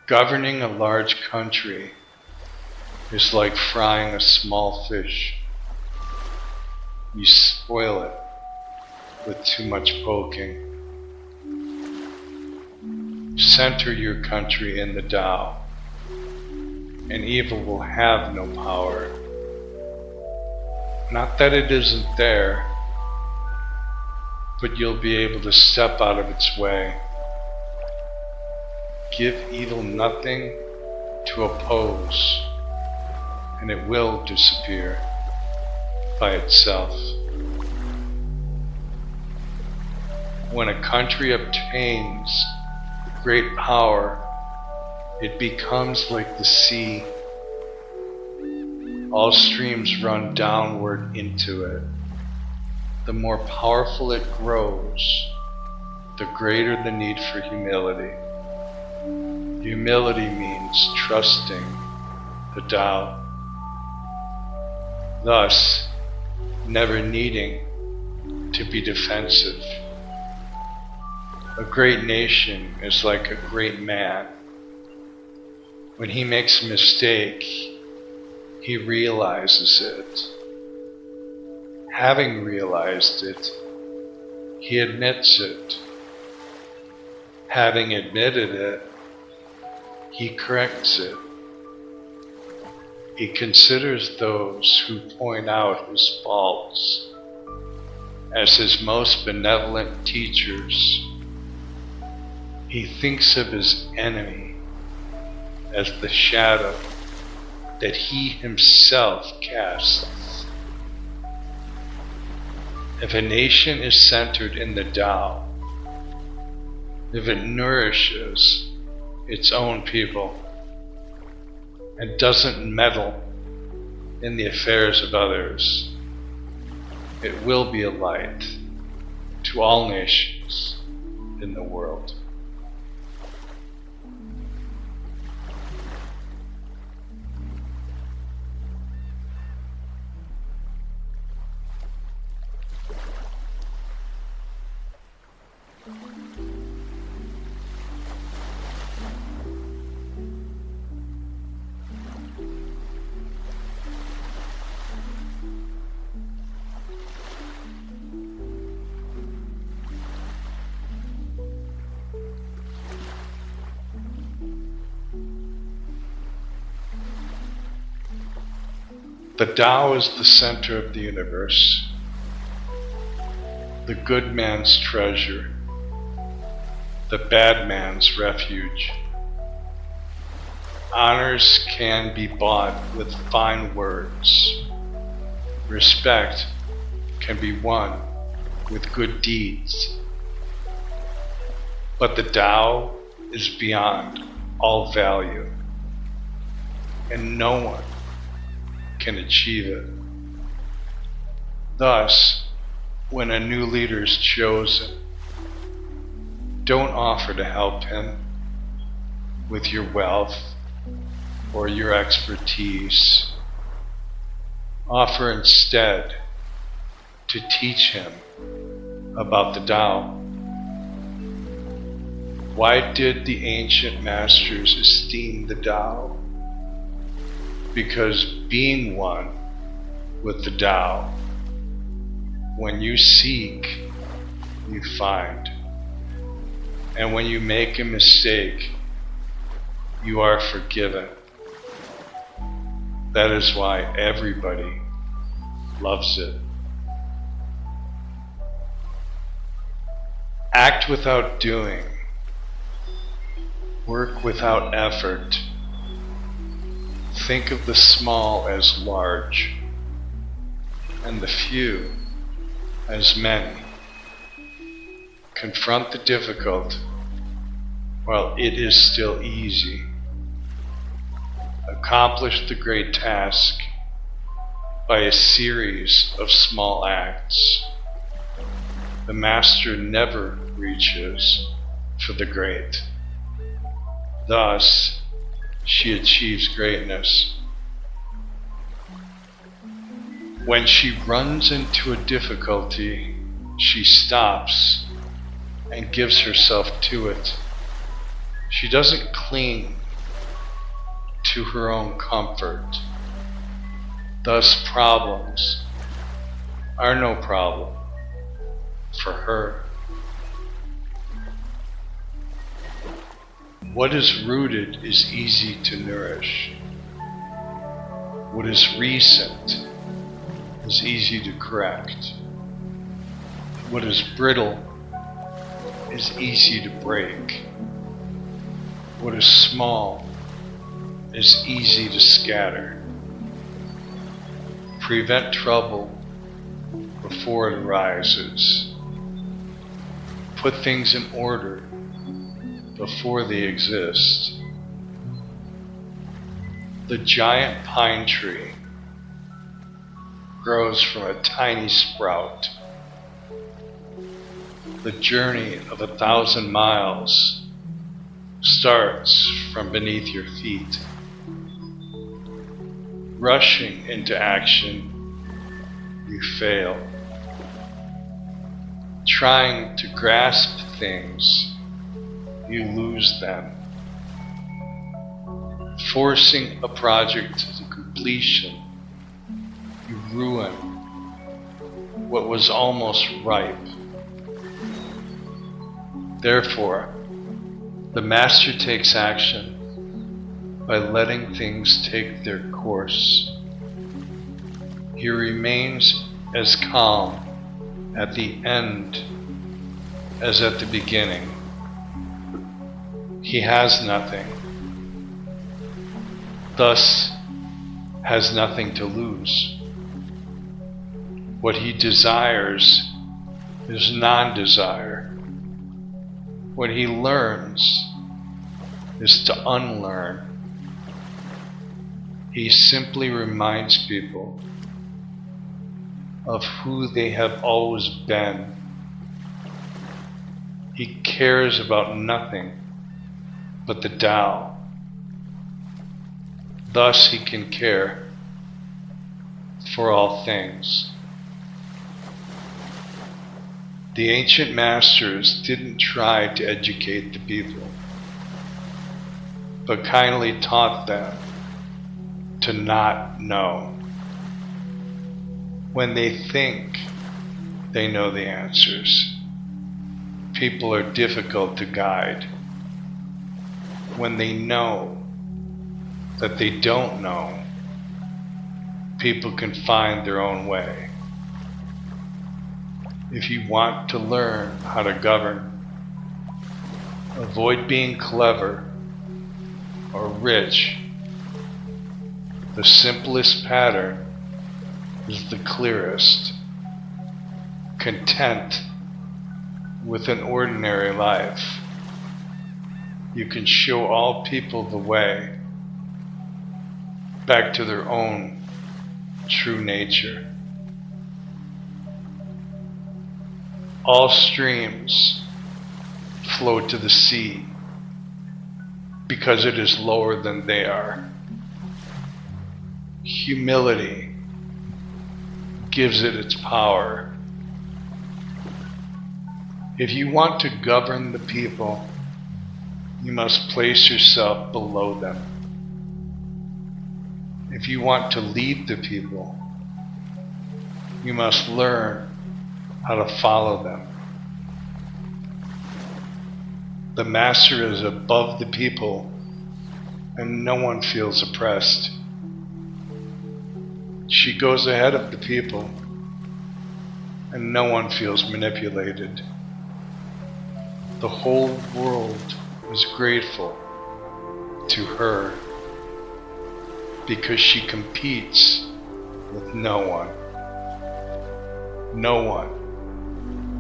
Governing a large country is like frying a small fish. You spoil it with too much poking. Center your country in the Tao, and evil will have no power. Not that it isn't there, but you'll be able to step out of its way. Give evil nothing to oppose, and it will disappear by itself. When a country obtains great power, it becomes like the sea. All streams run downward into it. The more powerful it grows, the greater the need for humility. Humility means trusting the Tao, thus never needing to be defensive. A great nation is like a great man. When he makes a mistake, he realizes it. Having realized it, he admits it. Having admitted it, he corrects it. He considers those who point out his faults as his most benevolent teachers. He thinks of his enemy as the shadow that he himself casts. If a nation is centered in the Tao, if it nourishes its own people and doesn't meddle in the affairs of others, it will be a light to all nations in the world. The Tao is the center of the universe, the good man's treasure, the bad man's refuge. Honors can be bought with fine words. Respect can be won with good deeds. But the Tao is beyond all value, and no one can achieve it. Thus, when a new leader is chosen, don't offer to help him with your wealth or your expertise. Offer instead to teach him about the Tao. Why did the ancient masters esteem the Tao? Because being one with the Tao, when you seek, you find. And when you make a mistake, you are forgiven. That is why everybody loves it. Act without doing. Work without effort. Think of the small as large, and the few as many. Confront the difficult while it is still easy. Accomplish the great task by a series of small acts. The master never reaches for the great. Thus, she achieves greatness. When she runs into a difficulty, she stops and gives herself to it. She doesn't cling to her own comfort. Thus, problems are no problem for her. What is rooted is easy to nourish. What is recent is easy to correct. What is brittle is easy to break. What is small is easy to scatter. Prevent trouble before it arises. Put things in order before they exist. The giant pine tree grows from a tiny sprout. The journey of 1,000 miles starts from beneath your feet. Rushing into action, you fail. Trying to grasp things, you lose them. Forcing a project to completion, you ruin what was almost ripe. Therefore, the master takes action by letting things take their course. He remains as calm at the end as at the beginning. He has nothing, thus has nothing to lose. What he desires is non-desire. What he learns is to unlearn. He simply reminds people of who they have always been. He cares about nothing but the Tao. Thus he can care for all things. The ancient masters didn't try to educate the people, but kindly taught them to not know. When they think they know the answers, people are difficult to guide. When they know that they don't know, people can find their own way. If you want to learn how to govern, avoid being clever or rich. The simplest pattern is the clearest. Content with an ordinary life. You can show all people the way back to their own true nature. All streams flow to the sea because it is lower than they are. Humility gives it its power. If you want to govern the people, you must place yourself below them. If you want to lead the people, you must learn how to follow them. The master is above the people, and no one feels oppressed. She goes ahead of the people, and no one feels manipulated. The whole world is grateful to her because she competes with no one. No one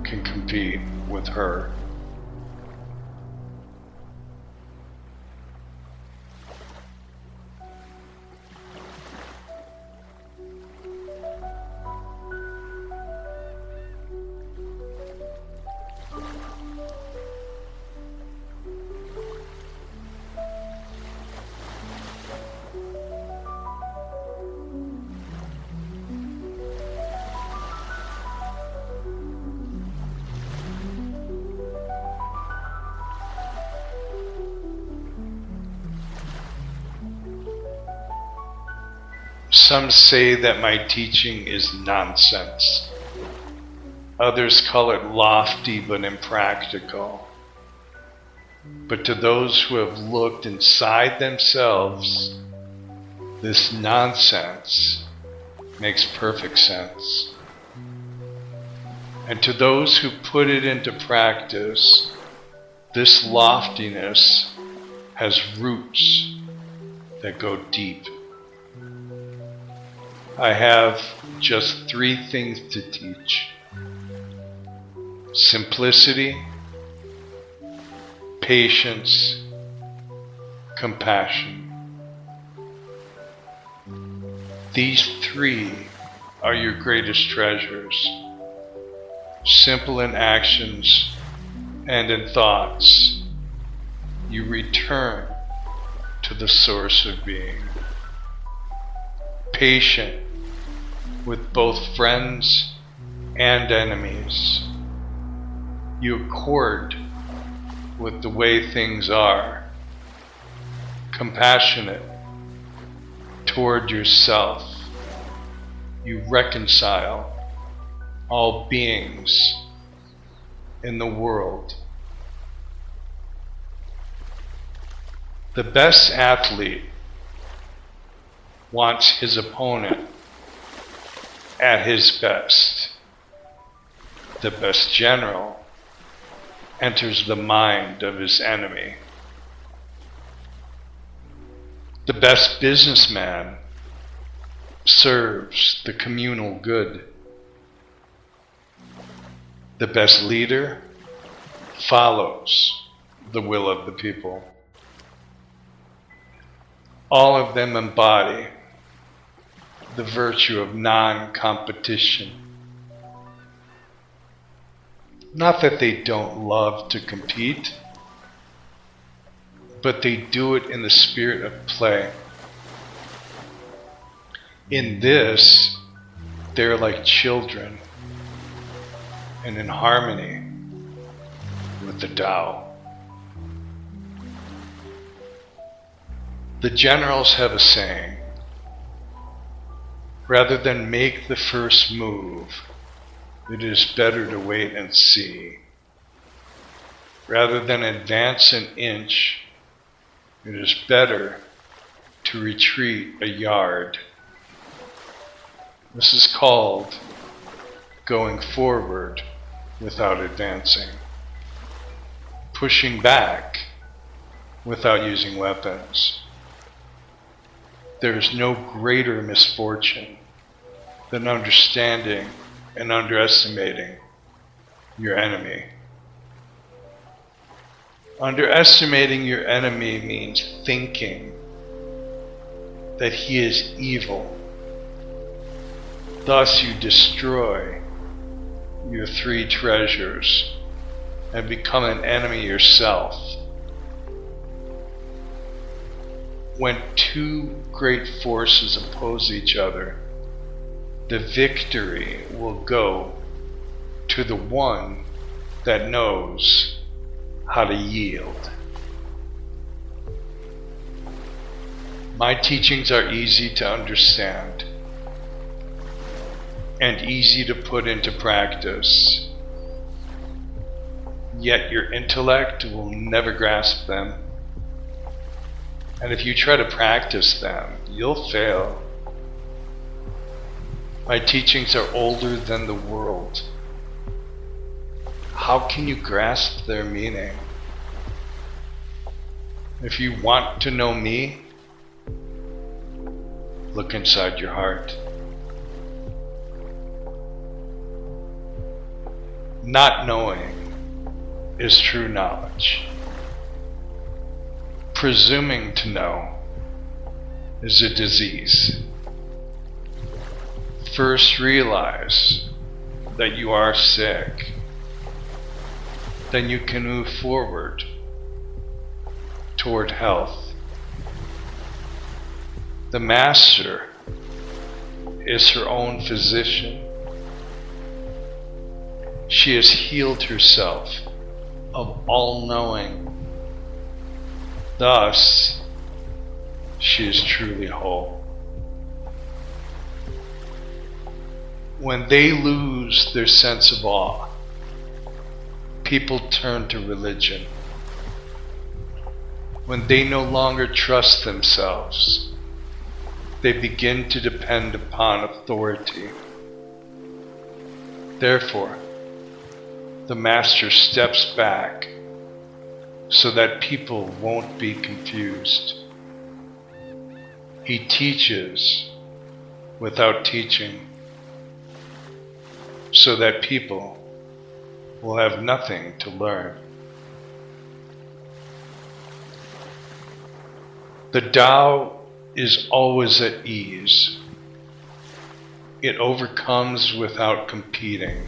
can compete with her. Some say that my teaching is nonsense. Others call it lofty but impractical. But to those who have looked inside themselves, this nonsense makes perfect sense. And to those who put it into practice, this loftiness has roots that go deep. I have just 3 things to teach: simplicity, patience, compassion. These 3 are your greatest treasures. Simple in actions and in thoughts, you return to the source of being. Patient with both friends and enemies, you accord with the way things are. Compassionate toward yourself, you reconcile all beings in the world. The best athlete wants his opponent at his best. The best general enters the mind of his enemy. The best businessman serves the communal good. The best leader follows the will of the people. All of them embody the virtue of non-competition. Not that they don't love to compete, but they do it in the spirit of play. In this, they're like children and in harmony with the Tao. The generals have a saying: rather than make the first move, it is better to wait and see. Rather than advance an inch, it is better to retreat a yard. This is called going forward without advancing, pushing back without using weapons. There is no greater misfortune than understanding and underestimating your enemy. Underestimating your enemy means thinking that he is evil. Thus you destroy your 3 treasures and become an enemy yourself. When 2 great forces oppose each other, the victory will go to the one that knows how to yield. My teachings are easy to understand and easy to put into practice, yet your intellect will never grasp them. And if you try to practice them, you'll fail. My teachings are older than the world. How can you grasp their meaning? If you want to know me, look inside your heart. Not knowing is true knowledge. Presuming to know is a disease. First realize that you are sick. Then you can move forward toward health. The master is her own physician. She has healed herself of all-knowing. Thus, she is truly whole. When they lose their sense of awe, people turn to religion. When they no longer trust themselves, they begin to depend upon authority. Therefore, the Master steps back so that people won't be confused. He teaches without teaching, so that people will have nothing to learn. The Tao is always at ease. It overcomes without competing,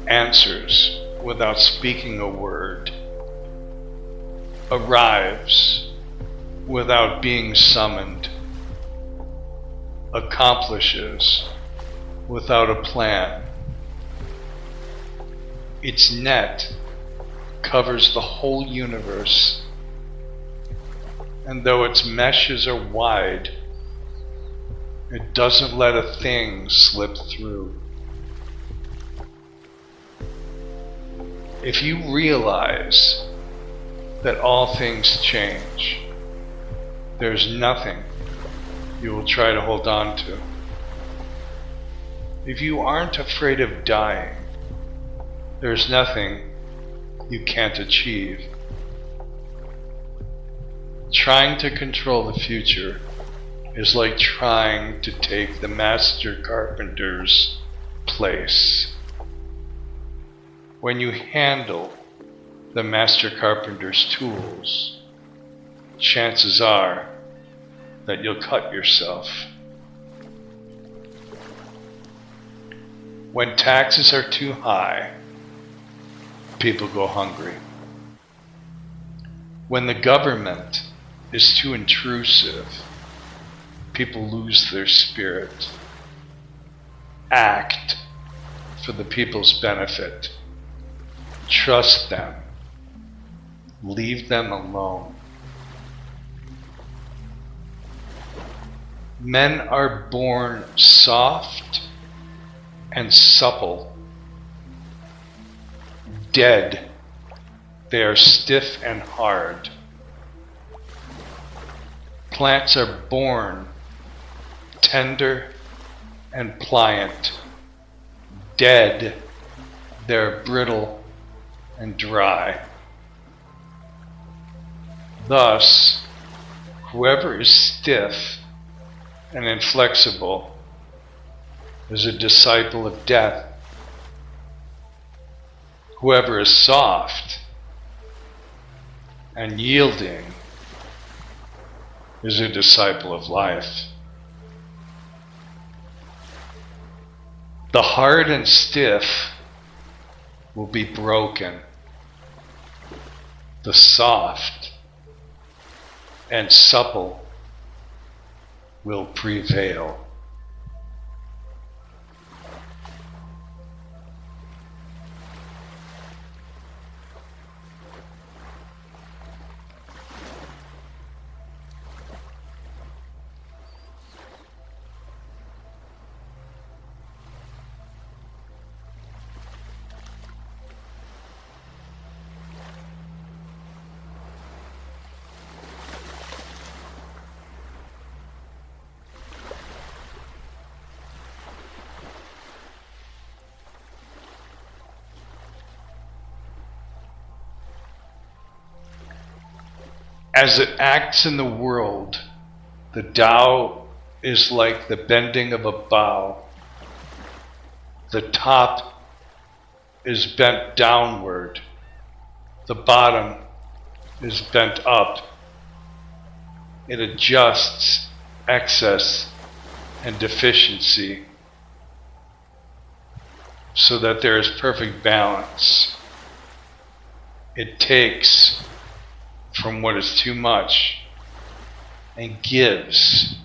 answers without speaking a word, arrives without being summoned, accomplishes without a plan. Its net covers the whole universe, and though its meshes are wide, it doesn't let a thing slip through. If you realize that all things change, there's nothing you will try to hold on to. If you aren't afraid of dying, there's nothing you can't achieve. Trying to control the future is like trying to take the master carpenter's place. When you handle the master carpenter's tools, chances are that you'll cut yourself. When taxes are too high, people go hungry. When the government is too intrusive, people lose their spirit. Act for the people's benefit. Trust them. Leave them alone. Men are born soft and supple. Dead, they are stiff and hard. Plants are born tender and pliant. Dead, they're brittle and dry. Thus, whoever is stiff and inflexible is a disciple of death. Whoever is soft and yielding is a disciple of life. The hard and stiff will be broken. The soft and supple will prevail. As it acts in the world, the Tao is like the bending of a bow. The top is bent downward. The bottom is bent up. It adjusts excess and deficiency so that there is perfect balance. It takes from what is too much and gives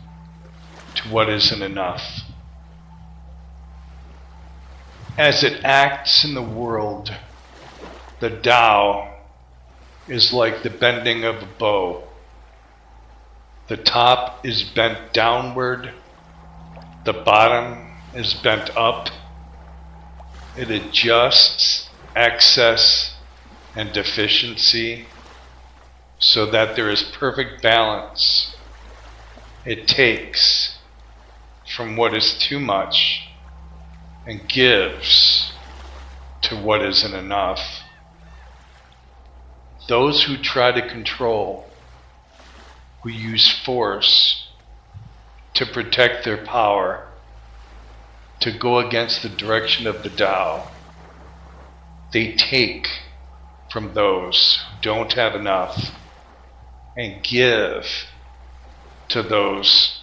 to what isn't enough. As it acts in the world, the Tao is like the bending of a bow. The top is bent downward, the bottom is bent up. It adjusts excess and deficiency so that there is perfect balance. It takes from what is too much and gives to what isn't enough. Those who try to control, who use force to protect their power, to go against the direction of the Tao, they take from those who don't have enough and give to those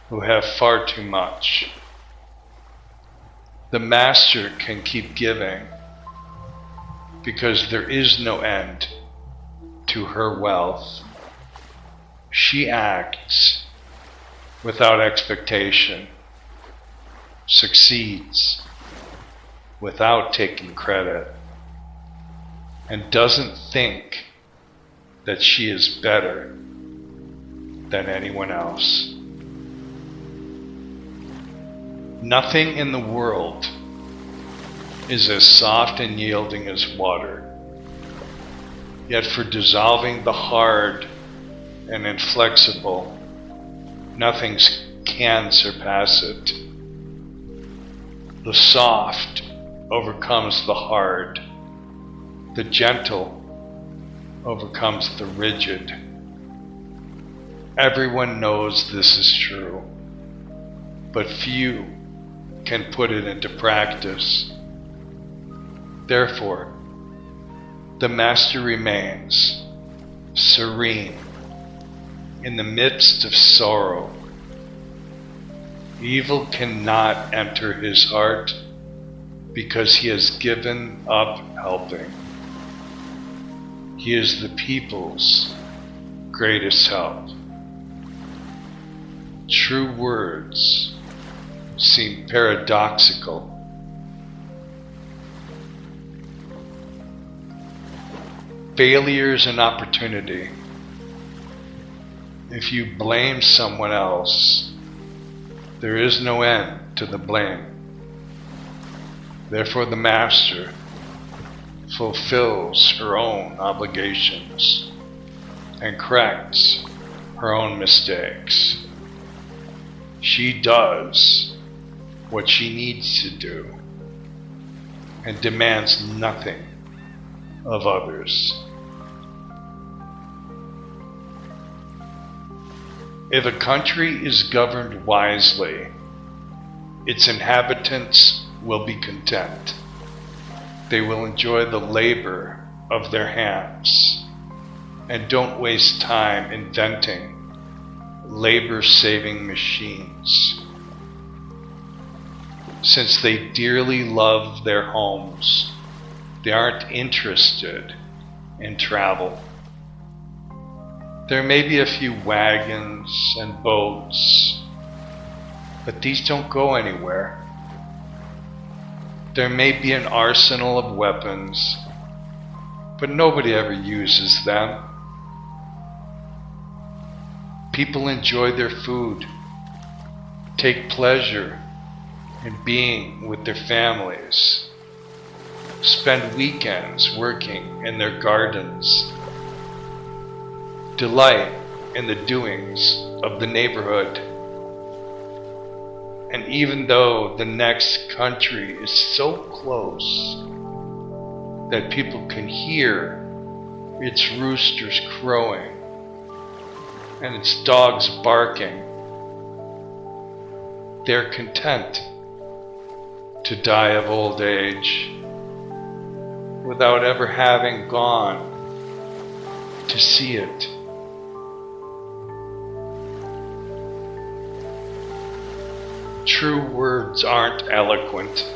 who have far too much. The Master can keep giving because there is no end to her wealth. She acts without expectation, succeeds without taking credit, and doesn't think that she is better than anyone else. Nothing in the world is as soft and yielding as water, yet for dissolving the hard and inflexible, nothing can surpass it. The soft overcomes the hard. The gentle overcomes the rigid. Everyone knows this is true, but few can put it into practice. Therefore, the Master remains serene in the midst of sorrow. Evil cannot enter his heart because he has given up helping. He is the people's greatest help. True words seem paradoxical. Failure is an opportunity. If you blame someone else, there is no end to the blame. Therefore, the Master fulfills her own obligations and corrects her own mistakes. She does what she needs to do and demands nothing of others. If a country is governed wisely, its inhabitants will be content. They will enjoy the labor of their hands and don't waste time inventing labor-saving machines. Since they dearly love their homes, they aren't interested in travel. There may be a few wagons and boats, but these don't go anywhere. There may be an arsenal of weapons, but nobody ever uses them. People enjoy their food, take pleasure in being with their families, spend weekends working in their gardens, delight in the doings of the neighborhood. And even though the next country is so close that people can hear its roosters crowing and its dogs barking, they're content to die of old age without ever having gone to see it. True words aren't eloquent.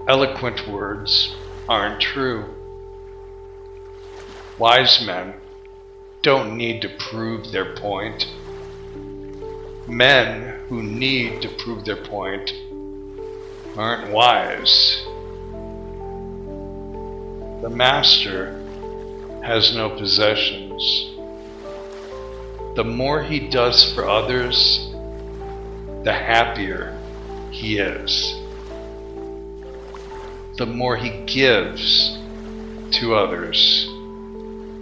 Eloquent words aren't true. Wise men don't need to prove their point. Men who need to prove their point aren't wise. The Master has no possessions. The more he does for others, the happier he is. The more he gives to others,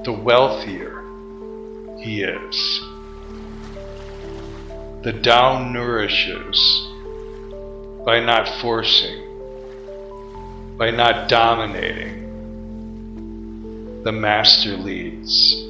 the wealthier he is. The Tao nourishes by not forcing, by not dominating. The Master leads